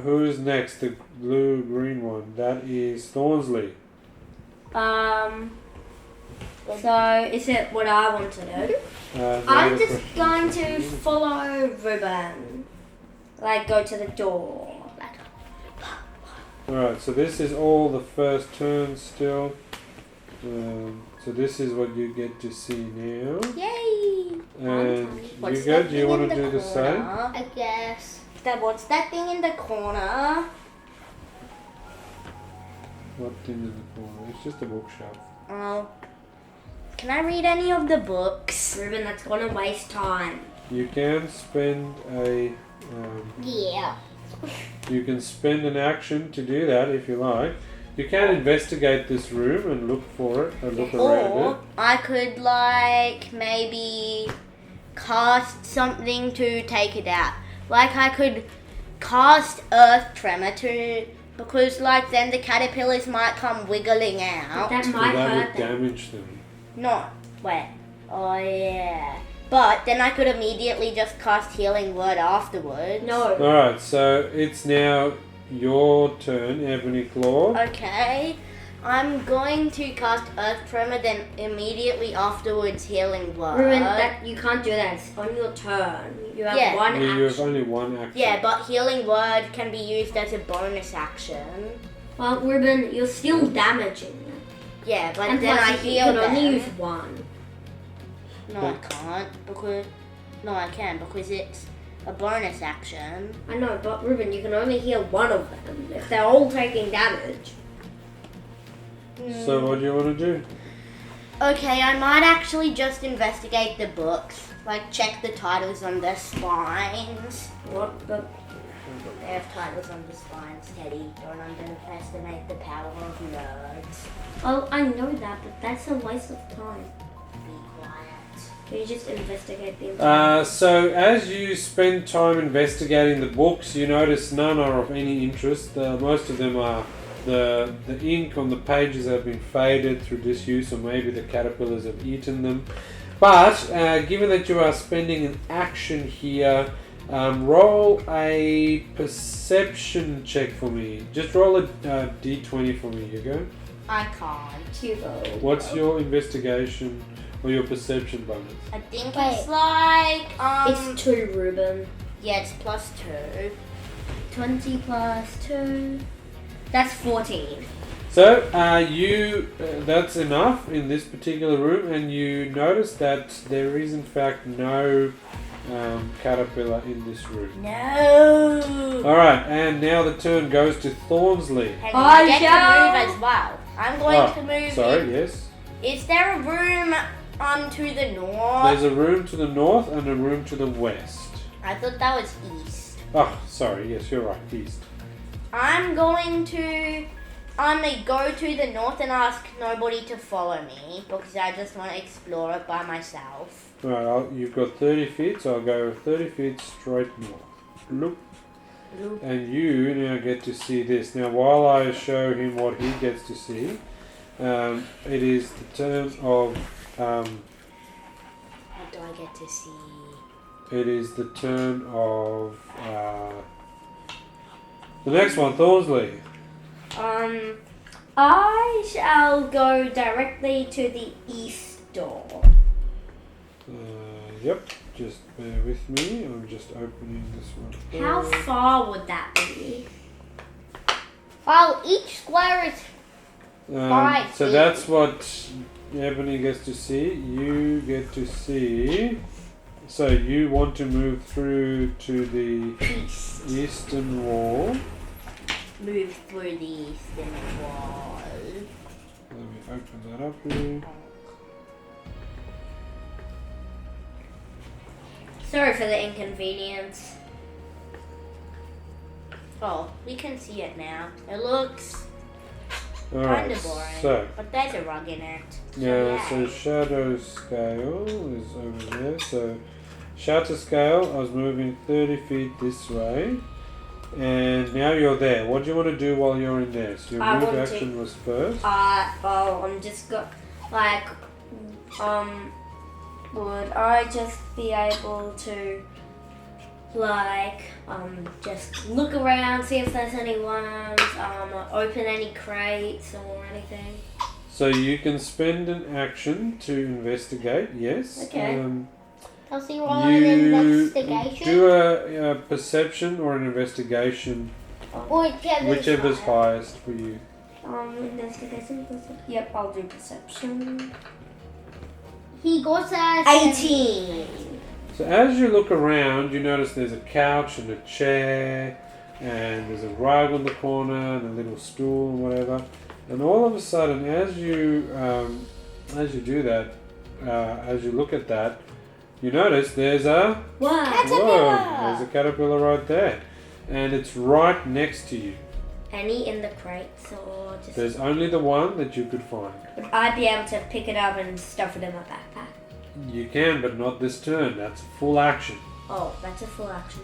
who's next? The blue-green one. That is Thornsley. So is it what I want to do? I'm just going to follow Ruben. Like, go to the door. Alright, so this is all the first turn still. So this is what you get to see now. Yay! And What's you go, that do you thing want in to the do the same? corner? I guess. What's that thing in the corner? What thing in the corner? It's just a bookshelf. Oh. Can I read any of the books? Ruben, that's gonna waste time. You can spend a Yeah. you can spend an action to do that if you like. You can investigate this room and look for it and look around Or it. I could like maybe cast something to take it out. Like I could cast Earth Tremor to Because like then the caterpillars might come wiggling out. That So might that hurt would them. damage them. Not wet. Oh yeah. But then I could immediately just cast Healing Word afterwards. No. Alright, so it's now your turn, Ebony Claw. Okay. I'm going to cast Earth Tremor, then immediately afterwards Healing Word. Ruben, that you can't do that. It's on your turn. You have Yeah. one You have action. only one action. Yeah, but Healing Word can be used as a bonus action. Well, Ruben, you're still damaging them. Yeah, but And then plus, I you heal can them. only use one. No, I can't because I can because it's a bonus action. I know, but Ruben, you can only heal one of them if they're all taking damage. So what do you want to do? Okay, I might actually just investigate the books, like check the titles on the spines. What the? They have titles on the spines, Teddy. Don't underestimate the power of nerds. Oh, I know that, but that's a waste of time. Be quiet. Can you just investigate the entire? So as you spend time investigating the books, you notice none are of any interest. Most of them are the ink on the pages have been faded through disuse, or maybe the caterpillars have eaten them. But given that you are spending an action here, roll a perception check for me. Just roll a d20 for me, Hugo. I can't. Hugo. What's your investigation or your perception bonus? I think Wait. it's like It's 2, Ruben. yeah, it's +2. 20 plus 2. That's 14. So that's enough in this particular room, and you notice that there is in fact no caterpillar in this room. No. Alright, and now the turn goes to Thornsley. And I you get shall- to move as well. I'm going to move. Sorry, yes. Is there a room to the north? There's a room to the north and a room to the west. I thought that was east. Oh, sorry, yes, you're right, east. I'm going to go to the north and ask nobody to follow me because I just want to explore it by myself. Alright, you've got 30 feet, so I'll go 30 feet straight north. Look. Look. And you now get to see this. Now, while I show him what he gets to see, it is the turn of. What do I get to see? It is the turn of the next one, Thornsley. I shall go directly to the east door. Yep. Just bear with me. I'm just opening this one. How first. far would that be? Well, each square is Right, So see. that's what Ebony gets to see. You get to see. So you want to move through to the East. eastern wall. Move through the eastern wall. Let me open that up here. Sorry for the inconvenience. Oh, we can see it now. It looks kind Alright, of boring, so but there's a rug in it. yeah, so yay. shadow scale is over there. So shadow scale, I was moving 30 feet this way. And now you're there. What do you want to do while you're in there? So your I move want to- action was first. I'm just would I just be able to, just look around, see if there's any worms, open any crates or anything? So you can spend an action to investigate, yes. Okay. Does he roll an You investigation? do a perception or an investigation, whichever's highest for you. Investigation. Yep, I'll do perception. He got a 18. So as you look around, you notice there's a couch and a chair, and there's a rug on the corner and a little stool and whatever. And all of a sudden, as you do that, as you look at that, you notice there's a Wow. there's a caterpillar right there, and it's right next to you. Any in the crates or just? There's only the one that you could find. Would I be able to pick it up and stuff it in my backpack? You can, but not this turn. That's a full action. Oh, that's a full action.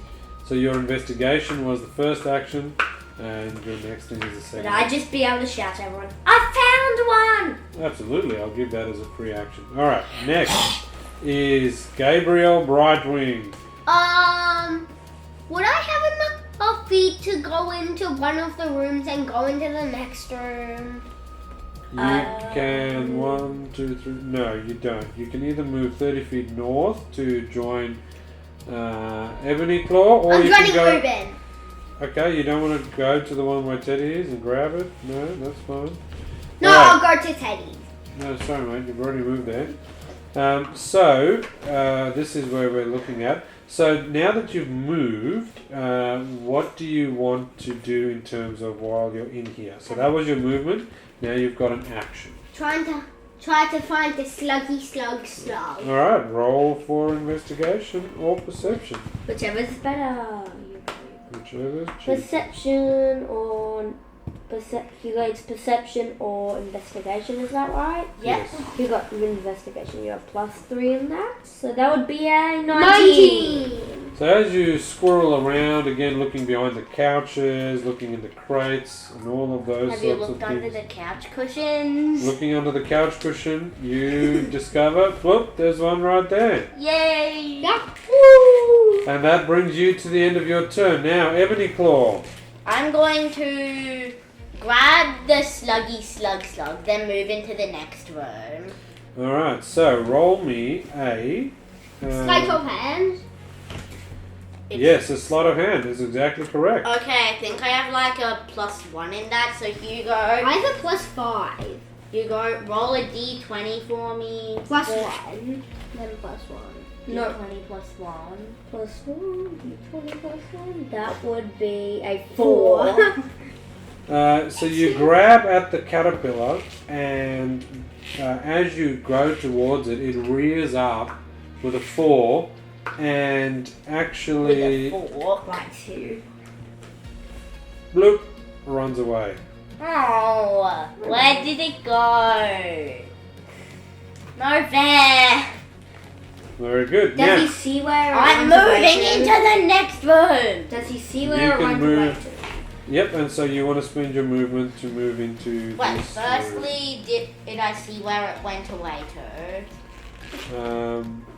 So your investigation was the first action, And your next thing is the Would second. I just be able to shout to everyone, I found one! Absolutely, I'll give that as a free action. Alright, next is Gabriel Brightwing. Would I have enough feet to go into one of the rooms and go into the next room? You can 1, 2, 3. No, you don't. You can either move 30 feet north to join Ebony Claw, or I'm you can running go. Ruben. Okay, you don't want to go to the one where Teddy is and grab it? No, that's fine. No, Alright. I'll go to Teddy. No, sorry, mate. You've already moved there. So this is where we're looking at. So now that you've moved, what do you want to do in terms of while you're in here? So that was your movement. Now you've got an action. Try to find the sluggy slug. All right, roll for investigation or perception, Whichever's better. whichever. Perception or you go to perception or investigation, is that right? Yes. You got investigation, you have +3 in that. So that would be a 19. So as you squirrel around, again looking behind the couches, looking in the crates, and all of those Have you sorts of looked under things. the couch cushions? Looking under the couch cushion, you discover, whoop, there's one right there. Yay! Woo! And that brings you to the end of your turn. Now, Ebony Claw. I'm going to grab the sluggy slug, then move into the next room. Alright, so roll me a... Sleight of hand. yes, a sleight of hand is exactly correct. Okay, I think I have like a +1 in that, so you go. I have a +5. You go roll a d20 for me. +1. Then +1. No. D20 +1. +1, d20 +1. That would be a 4. So you grab at the caterpillar, and as you go towards it, it rears up with a 4, and actually, With a 4. Right, 2. bloop, runs away. Oh, where did it go? No fair. Very good. Does Now, he see where it I'm runs away moving to? into the next room. Does he see You where it can runs move. away to? yep, and so you want to spend your movement to move into Wait, this. firstly, did I see where it went away to?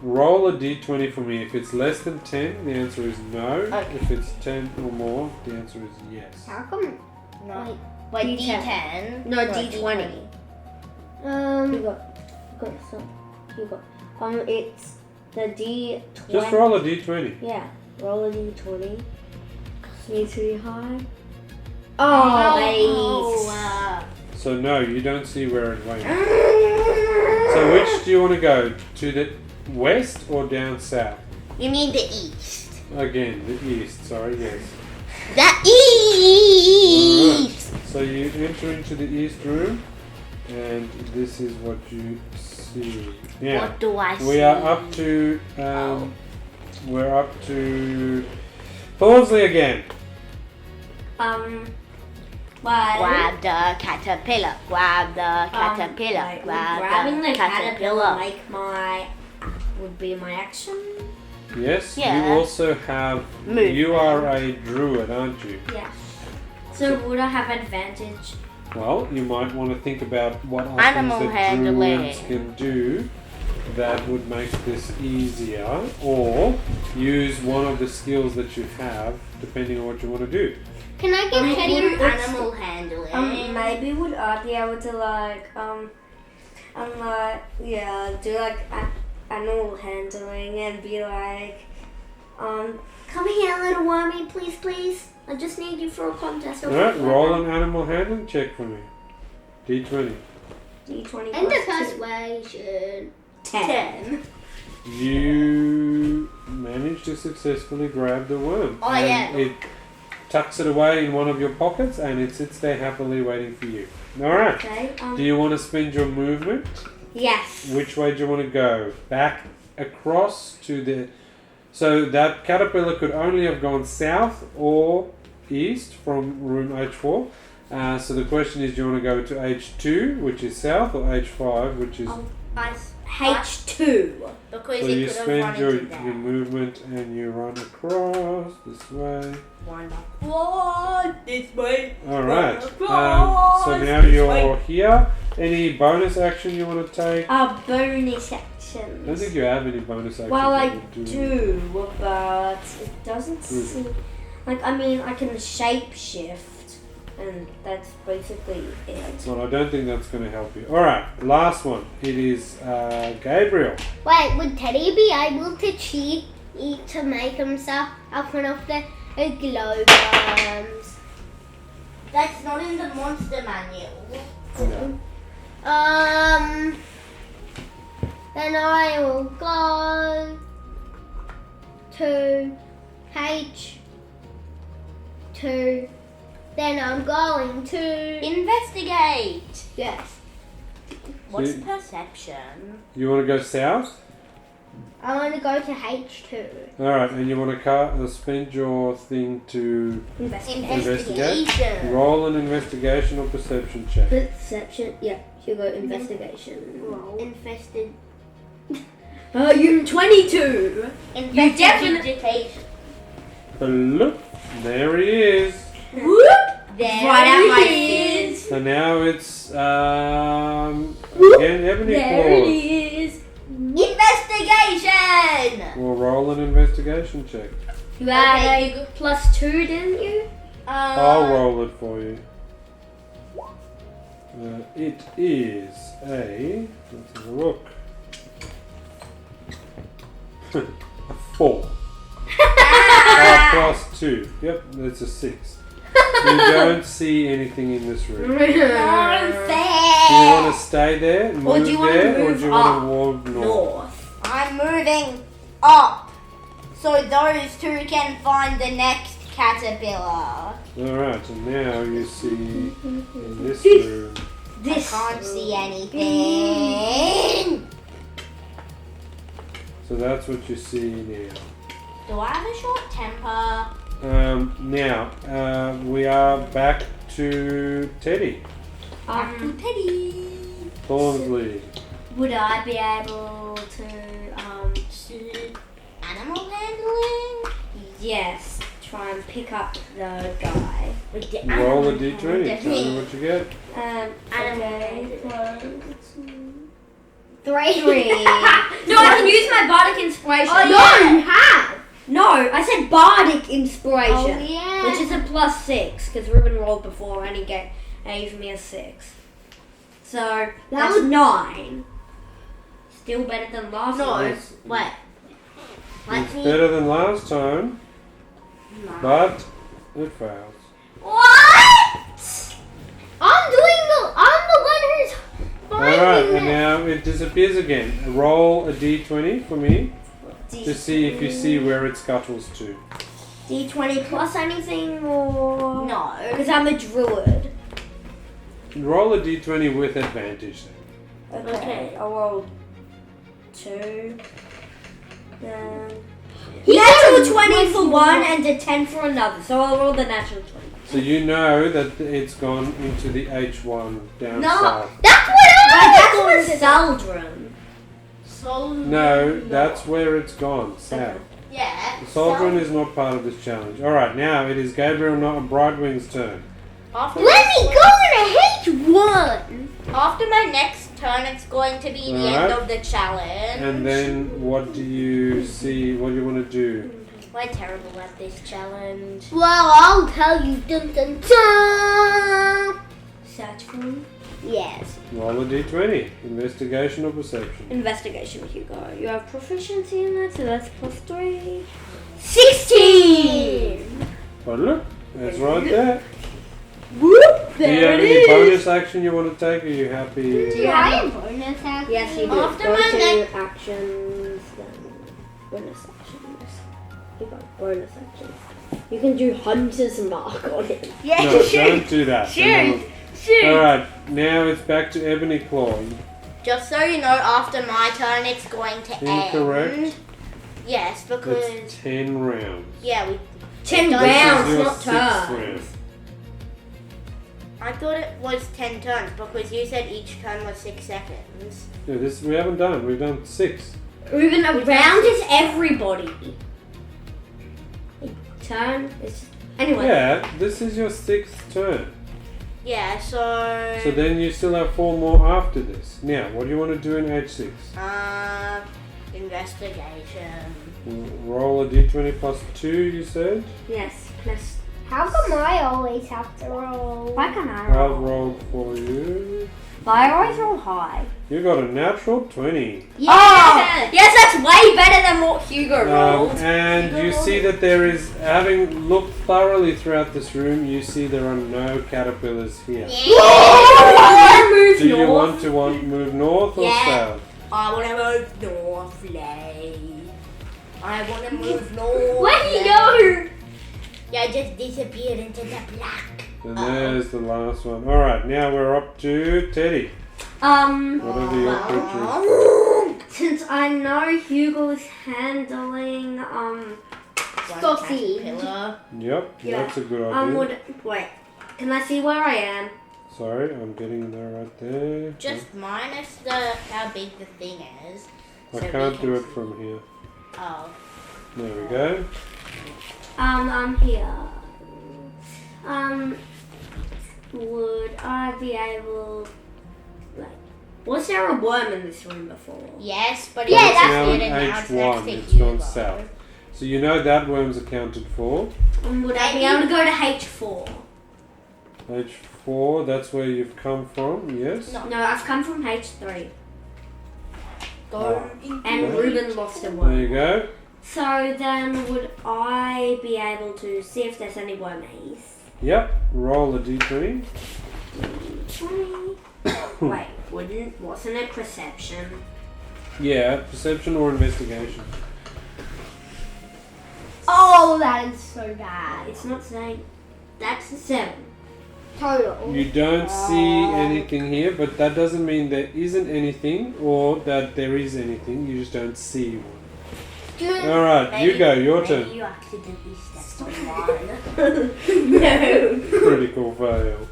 Roll a d20 for me. If it's less than 10, the answer is no. Okay. If it's 10 or more, the answer is yes. How come? No. Wait, D10. D10? No, d20. You got some. You got. It's the d20. Just roll a d20. Yeah, roll a d20. Needs to be high. Oh, So no, you don't see where it went. So which do you want to go? To the west or down south? you mean the east. Again, the east. Sorry, yes. The east! Alright. So you enter into the east room, and this is what you see. Now, What do I see? we are up to. We're up to Thornsley again. Well, Grab the caterpillar. Grab the caterpillar. like, grab grabbing the caterpillar caterpillar. like would be my action. Yes. Yeah. You also have. Movement. You are a druid, aren't you? Yeah. So would I have advantage? Well, you might want to think about what are Animal things that handling. druids can do that would make this easier, or use one of the skills that you have, depending on what you want to do. Can I get Teddy? Animal handling. Maybe would I be able to do like animal handling and be like, come here, little wormy, please. I just need you for a contest. Alright, roll an animal handling check for me. D20. D20 And the plus 2. persuasion. 10. You manage to successfully grab the worm. Oh, and yeah. It tucks it away in one of your pockets, and it sits there happily waiting for you. Alright. Okay. Do you want to spend your movement? Yes. Which way do you want to go? Back across to the... So that caterpillar could only have gone south or east from room H4. So the question is, do you want to go to H2, which is south, or H5, which is... H2. Because So it you could have spend run your into that. movement and you run across this way. One this way. Alright. Across So now this you're way. here. Any bonus action you want to take? Bonus I don't actions. think you have any bonus actions. Well, I that would do, but it doesn't seem like. I mean, I can shapeshift, and that's basically it. Well, I don't think that's going to help you. Alright, last one. It is Gabriel. Wait, would Teddy be able to cheat to make himself up one of the glow bombs? That's not in the monster manual. No. Then I will go to H2. Then I'm going to Investigate. yes. What's See- perception? You want to go south? I want to go to H2. Alright, and you want to spend your thing to Investigation. roll an investigation or perception check. Perception. Yeah, you go investigation. Roll. Infested. You 22. Investigation. Look, there he is. Whoop. There Right at my it is. So now it's again Ebony There Claw. it is. Investigation. We'll roll an investigation check. You had Okay, a +2, didn't you? I'll roll it for you. It is a. Let's have a look. A 4. +2. Yep, that's a 6. You don't see anything in this room. Do you want to stay there, move do you wanna there, or move do you want up? to walk north? North. I'm moving up so those two can find the next caterpillar. Alright, and now you see in this room. I can't see anything. So that's what you see now. Do I have a short temper? Now, we are back to Teddy. Teddy. Thornsley. Would I be able to Animal handling? yes, try and pick up the guy. With the Roll a animal d20. Tell me handling. what you get. Okay, 3. 3. No, I can use my bardic inspiration. Oh, no, you have. No, I said bardic inspiration. Oh, yeah. Which is a +6, because Ruben rolled before and he gave me a 6. So, that's would- 9. Still better than last No, one. It's- wait. Let It's me. better than last time, No. but it fails. What? I'm the one who's Alright, finding and it. now it disappears again. Roll a d20 for me to see if you see where it scuttles to. D20 plus anything or... No. Because I'm a druid. Roll a d20 with advantage then. Okay, I'll roll 2. Then... He Natural got a 20 for 21. one and a 10 for another. So I'll roll the natural 20. So you know that it's gone into the H1 down No. south. That's what I That's for Saldron. So. No, that's where it's gone, south. Yeah. The Sovereign is not part of this challenge. Alright, now it is Gabriel, not Brightwing's turn. After Let me go in a H1. After my next turn, it's going to be the end Alright. of the challenge. And then what do you see? What do you want to do? We're terrible at this challenge. Well, I'll tell you. Dun, dun, dun. Search for him. Yes. Roll a d20. Investigation or perception? Investigation, Hugo. You have proficiency in that, so that's +3. 16! Oh look, that's right there. Whoop! Do you There have it any is! bonus action you want to take? Are you happy? Do you Do I have have bonus action? Yes, you do. After Go my to next- actions, then bonus actions. You got bonus actions. You can do Hunter's Mark on it. Yeah, No, don't do that. Shoot. Alright, now it's back to Ebony Claw. Just so you know, after my turn, it's going to Incorrect. end. Yes, because It's 10 rounds. yeah, we 10 This is This rounds, is your not 6th turns. round. I thought it was 10 turns because you said each turn was 6 seconds. Yeah, this we haven't done. We've done 6. Reuben, a round is everybody. A turn is... Anyway. Yeah, this is your 6th turn. Yeah, so... So then you still have 4 more after this. Now, what do you want to do in H6? Investigation. Roll a d20 plus 2, you said? Yes, plus... How come I always have to roll? Why can't I I've roll? rolled for you. I always roll high. You got a natural 20. Yeah! Oh! Yes, that's way better than what Hugo rolled. And you see that there is, having looked thoroughly throughout this room, you see there are no caterpillars here. Do you want to move north or Yeah. south? I want to move north, please. I want to move north. Where do you go? Yeah, I just disappeared into the black. And there's the last one. Alright, now we're up to Teddy. Whatever your creature is. Since I know Hugo's handling, Sausage. Pillar. Yep, Yeah. that's a good idea. wait, can I see where I am? Sorry, I'm getting there right there. Just minus how big the thing is. I so we can't can do it see. from here. Oh. There we go. I'm here. Would I be able, like, was there a worm in this room before? Yes, but Yeah, it's that's now weird in and now it's H1, next to it's gone Hugo. south. So you know that worm's accounted for. Would I be able to go to H4? H4, that's where you've come from, yes? No. No, I've come from H3. Go And Okay. Reuben lost a There worm. you go. So then would I be able to see if there's any wormies? Yep, roll a d20. 20. Wait, wasn't it perception? Yeah, perception or investigation. Oh, that is so bad. It's not saying. That's a 7. Total. You don't see anything here, but that doesn't mean there isn't anything or that there is anything. You just don't see one. Alright, you go, your turn. You accidentally stepped on one. No. Critical fail.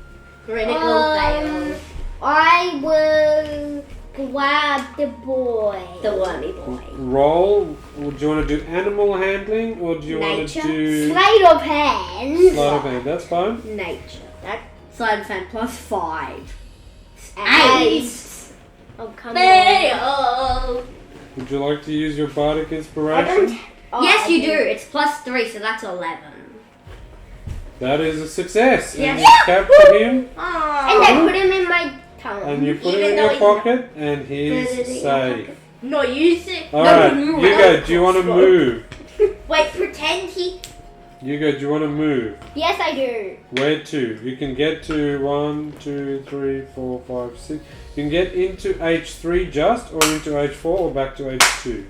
Critical fail. I will grab the boy. The wormy boy. Roll. Do you want to do animal handling or do you Nature. want to do Sleight of hand. sleight of hand? That's fine. Nature. That side of hand plus 5. 8. 8. Oh, come on. Fail. Would you like to use your bardic inspiration? Oh, Yes, I you do. It's plus 3, so that's 11. That is a success. And Yes. you capture him And I put him in my tongue. and you put him Even in though your he's not- pocket and he's Put it in your safe. No, use it. Alright, no, you go. Do you want to crossbow. move? Wait, pretend he. You go. Do you want to move? Yes, I do. Where to? You can get to 1, 2, 3, 4, 5, 6. You can get into H3 just, or into H4, or back to H2.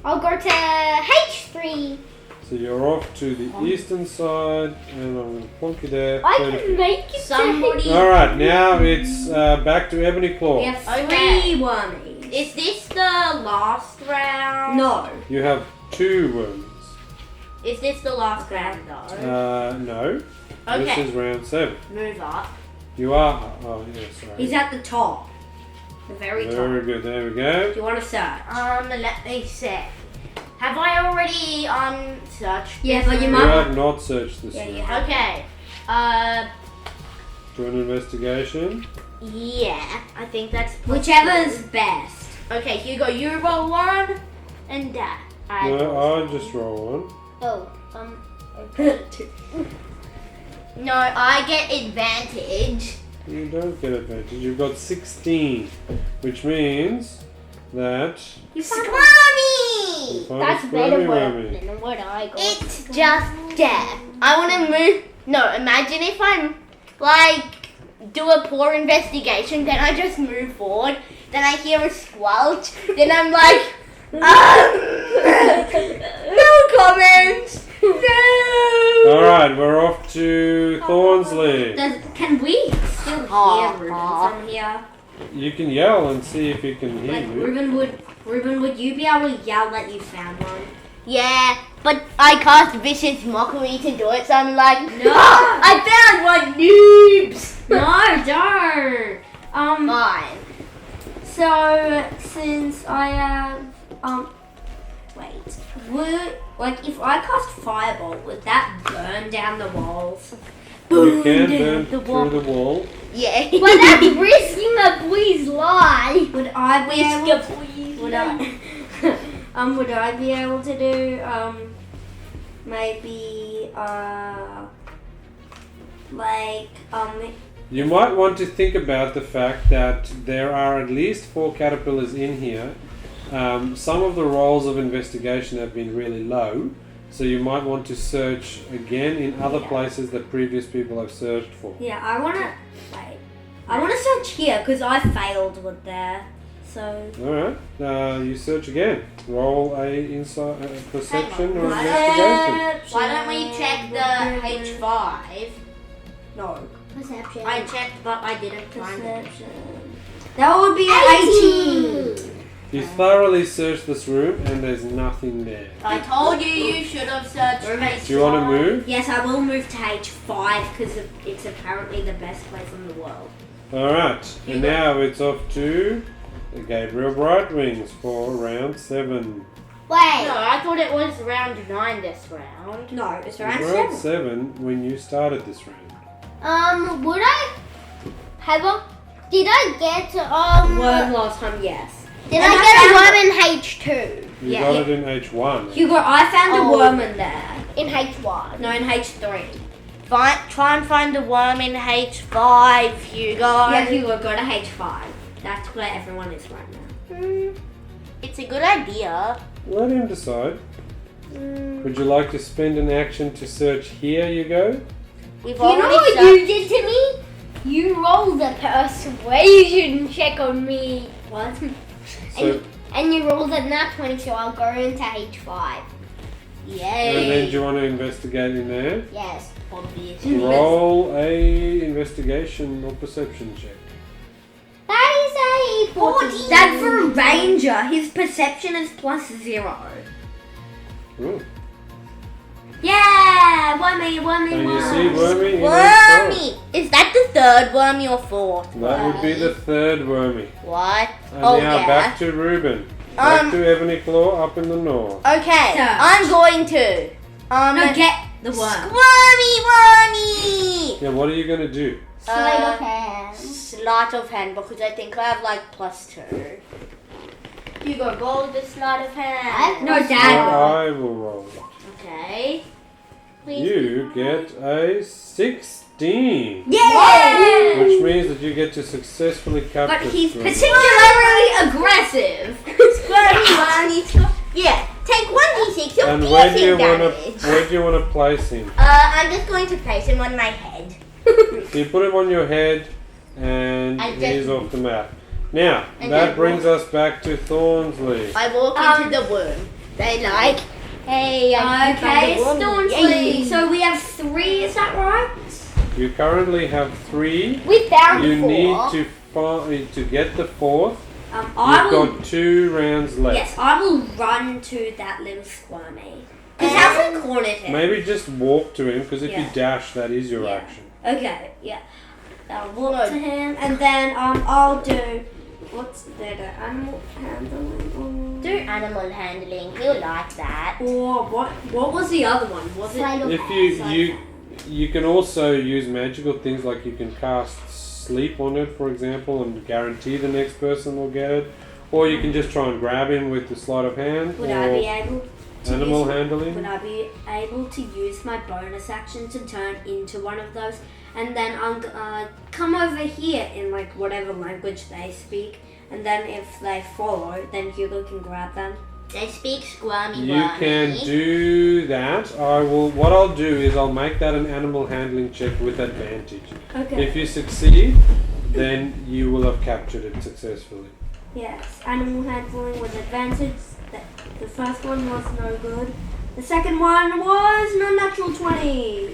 I'll go to H3. So you're off to the eastern side, and I'm going to plonk you there. I 30 can make it. Somebody. Alright, now it's back to Ebony Claw. We have 3 Okay. wormies. Is this the last round? No. You have 2 worms. Is this the last round though? No. This Okay. is round 7. Move up. You are. Oh, yeah, sorry. He's at the top. The very top. Very good. There we go. Do you want to search? Let me see. Have I already searched? Yeah, this but you You room? might- have not searched this Yeah, one. you have. Okay. Do an investigation. Yeah. I think that's Whichever's best. Okay, Hugo, you roll 1, and I No, roll I'll just roll 1. Oh, No, I get advantage. You don't get advantage. You've got 16, which means that You Squirmy! you find that's a better squirmy wormy. than what I got. It's just death. I want to move. No, imagine if I'm like do a poor investigation, then I just move forward, then I hear a squelch, then I'm like, no comments. No. Alright, we're off to Thornsley. Can we still hear Reuben from here? You can yell and see if you can hear Like you. Reuben, would you be able to yell that you found one? Yeah, but I cast Vicious Mockery to do it, so I'm like, No. I found one, noobs! No, don't. Fine. So since I have wait, like if I cast Firebolt, would that burn down the walls? You can down burn the through wall. the wall. Yeah. But that's risking a boy's life. Would I be able? Please. Would I? Would I be able to do maybe like You might want to think about the fact that there are at least 4 caterpillars in here. Some of the rolls of investigation have been really low, so you might want to search again in other places that previous people have searched for. yeah, I wanna search here because I failed with there. So Alright, you search again. Roll a perception or Hang on. investigation. Why don't we check the H5? No. Perception. I checked, but I didn't find it. Perception. That would be 18. You thoroughly search this room and there's nothing there. I told you should have searched H5. Do you want to move? Yes, I will move to H5 because it's apparently the best place in the world. Alright, and now it's off to Gabriel Brightwings for round 7. No, Wait. I thought it was round 9 this round. No, it's It round was 7. round 7 when you started this round. Would I have a? Did I get Worm last time, yes. Did And I get a worm in H2? You Yeah, got yeah. it in H1. Hugo, I found a Oh. worm in there. In H1. No, in H3. Try and find the worm in H5, Hugo. Yeah, Hugo, go to H5. That's where everyone is right now. It's a good idea. Let him decide. Would you like to spend an action to search here, you go? We've You know already what searched. you did to me? You rolled a persuasion check on me. What? So, And you rolled a nat 20, so I'll go into H5. and then do Yay. you want to investigate in there? Yes. Obviously. Roll a investigation or perception check. That is a 14. That's for a ranger. His perception is +0. Ooh. Yeah! Wormy. And you see Wormy in Wormy! Is that the third wormy or fourth? That would be the third Wormy. What? And Oh, now yeah. back to Reuben. Back to Ebony Claw up in the north. Okay, Search. I'm going to. No, get the worm. Squirmy wormy! Yeah, what are you going to do? Sleight of hand. Sleight of hand, because I think I have like +2. You go roll the sleight of hand. No, So dagger. I will roll it. Okay. Please. You get a 16. Yeah! Which means that you get to successfully capture But he's Squirmy. particularly aggressive. Squirmy wormy. Yeah, take 1d6 of And where do you piercing want damage. to where do you want to place him? I'm just going to place him on my head. So you put him on your head, and I he's just- off the map. Now And that then brings us back to Thornsley. I walk into the worm. They like, hey, I Okay, found the worm. Staunchly. Yay. So we have 3, is that right? You currently have 3. We found You 4. need to get the 4th. I You've will. got 2 rounds left. Yes, I will run to that little squirmy. Because how's the corner him? Maybe just walk to him, because if you Yeah. dash, that is your Yeah. action. Okay, yeah. I'll walk to him, and then I'll do. What's better, animal handling Do animal handling. He'll like that. or what? What was the other one? Was Sleight it? of If you can also use magical things, like you can cast sleep on it, for example, and guarantee the next person will get it. Or you can just try and grab him with the sleight of hand. Would or I be able to animal use, handling. Would I be able to use my bonus action to turn into one of those, and then I'll come over here in like whatever language they speak, and then if they follow, then Hugo can grab them. They speak squirmy You wormy. can do that. What I'll do is I'll make that an animal handling check with advantage. Okay. If you succeed, then you will have captured it successfully. Yes, animal handling with advantage. The first one was no good. The second one was no natural 20.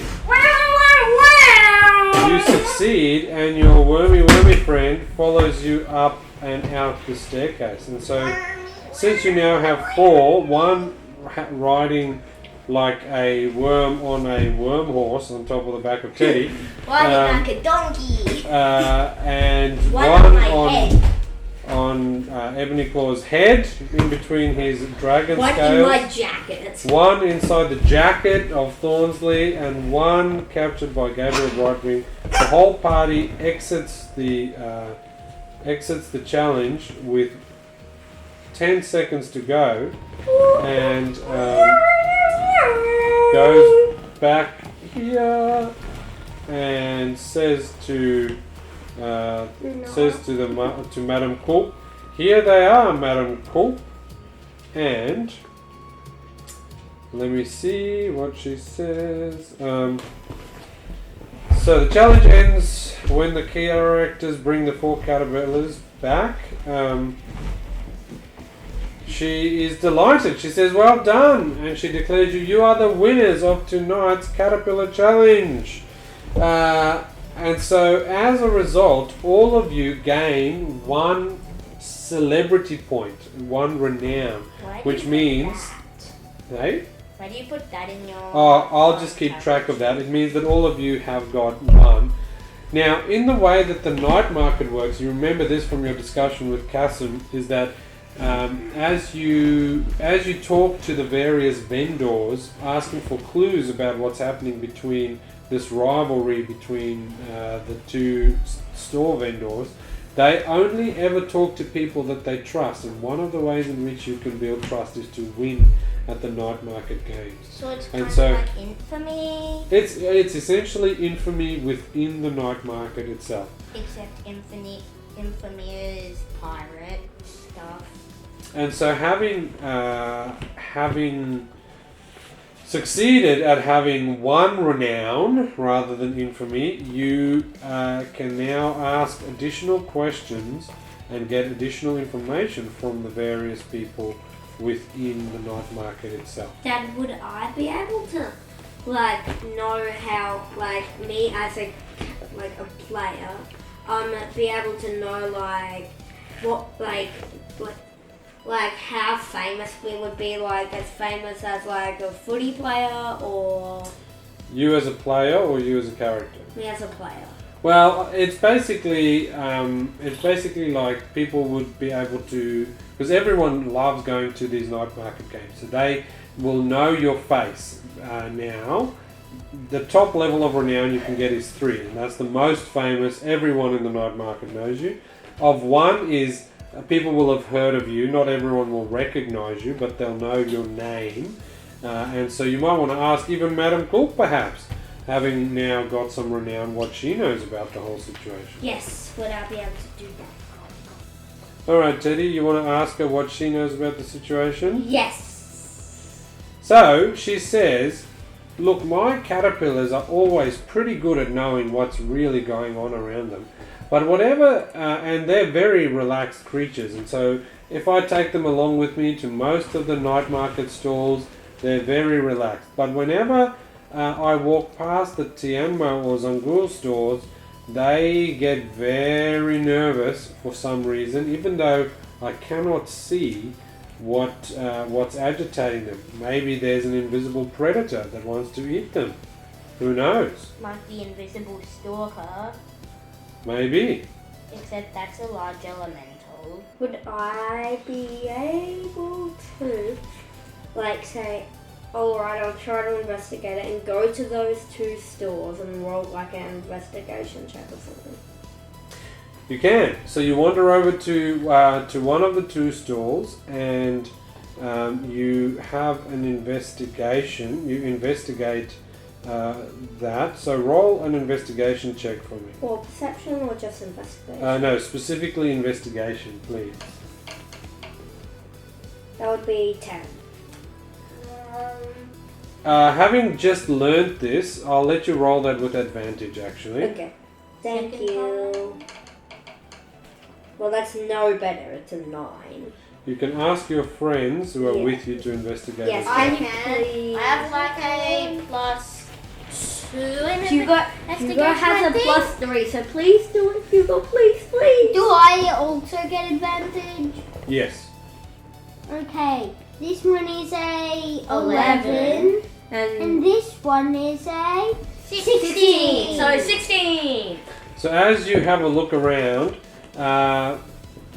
You succeed, and your wormy friend follows you up and out the staircase. And so, since you now have 4, one riding like a worm on a worm horse on top of the back of Teddy. Riding like a donkey. And One one on my head. on Ebony Claw's head, in between his dragon One scales. in my jacket. One inside the jacket of Thornsley, and one captured by Gabriel Brightwing. The whole party exits the challenge with 10 seconds to go, and goes back here and says to Madam Kulp, "Here they are, Madam Kulp," and let me see what she says. So the challenge ends when the characters bring the 4 caterpillars back. She is delighted. She says, "Well done," and she declares you are the winners of tonight's caterpillar challenge. And so, as a result, all of you gain 1 celebrity point, 1 renown, Why do which you put means, that? hey? Why do you put that in your... I'll just keep track of that. It means that all of you have got 1. Now, in the way that the night market works, you remember this from your discussion with Kasim, is that as you talk to the various vendors, asking for clues about what's happening between this rivalry between the 2 store vendors, they only ever talk to people that they trust, and one of the ways in which you can build trust is to win at the night market games. So it's And kind so- of like infamy, It's essentially infamy within the night market itself. except infamy is pirate stuff. And so having succeeded at having 1 renown rather than infamy, you can now ask additional questions and get additional information from the various people within the night market itself. Dad, would I be able to, like, know how, like, me as a player, be able to know, like, what, like how famous we would be, like as famous as like a footy player, or You as a player or you as a character? me as a player? Well, it's basically like people would be able to, because everyone loves going to these night market games, so they will know your face. Now, the top level of renown you can get is 3, and that's the most famous. Everyone in the night market knows you. Of 1 is people will have heard of you. Not everyone will recognize you, but they'll know your name. And so you might want to ask even Madam Kulp, perhaps, having now got some renown, what she knows about the whole situation. Yes, would I be able to do that? Alright, Teddy, you want to ask her what she knows about the situation? Yes. So, she says, "Look, my caterpillars are always pretty good at knowing what's really going on around them. But whatever, and they're very relaxed creatures, and so if I take them along with me to most of the night market stalls, they're very relaxed. But whenever I walk past the Tianmo or Zangul stores, they get very nervous for some reason, even though I cannot see what's agitating them. Maybe there's an invisible predator that wants to eat them. Who knows? Like the invisible stalker, Maybe. except that's a large elemental. Would I be able to, like, say, alright, I'll try to investigate it and go to those 2 stores and roll like an investigation check or something? You can. So you wander over to one of the 2 stalls, and you have an investigation. You investigate that. So roll an investigation check for me. Or perception, or just investigation? No, specifically investigation, please. That would be 10. Having just learnt this, I'll let you roll that with advantage, actually. Okay. Thank Second you. Well, that's no better. It's a 9. You can ask your friends who are Yeah. with you to investigate Yes, it. I Can you can. please- I have like a +2 in Hugo investigation, has I a think. +3, so please do it, Hugo. Please, please. Do I also get advantage? Yes. Okay. This one is a 11. 11. And this one is a 16. So 16. So as you have a look around,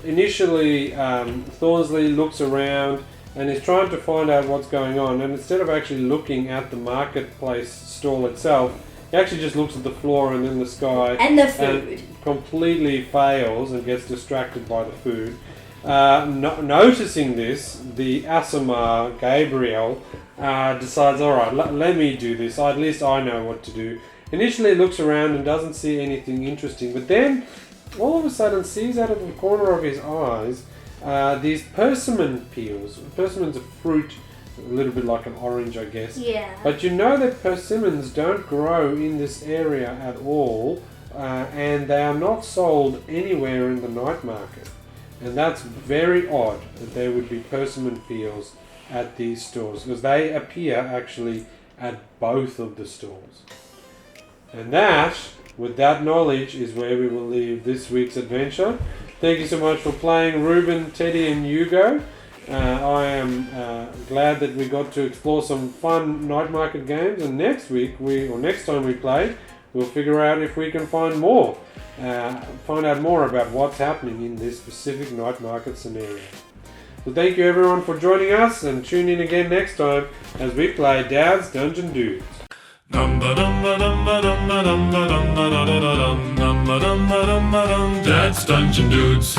initially Thornsley looks around and is trying to find out what's going on, and instead of actually looking at the marketplace stall itself, he actually just looks at the floor and then the sky And the food. and completely fails and gets distracted by the food. Noticing this, the Asimar, Gabriel, decides, alright, let me do this, at least I know what to do. Initially looks around and doesn't see anything interesting, but then all of a sudden sees out of the corner of his eyes these persimmon peels. Persimmon's a fruit, a little bit like an orange, I guess. Yeah. But you know that persimmons don't grow in this area at all, and they are not sold anywhere in the night market. And that's very odd that there would be persimmon peels at these stores, because they appear actually at both of the stores. And that, with that knowledge, is where we will leave this week's adventure. Thank you so much for playing, Ruben, Teddy and Hugo. I am glad that we got to explore some fun night market games, and next time we play, we'll figure out if we can find out more about what's happening in this specific night market scenario. So thank you everyone for joining us, and tune in again next time as we play Dad's Dungeon Dudes. Dad's Dungeon Dudes.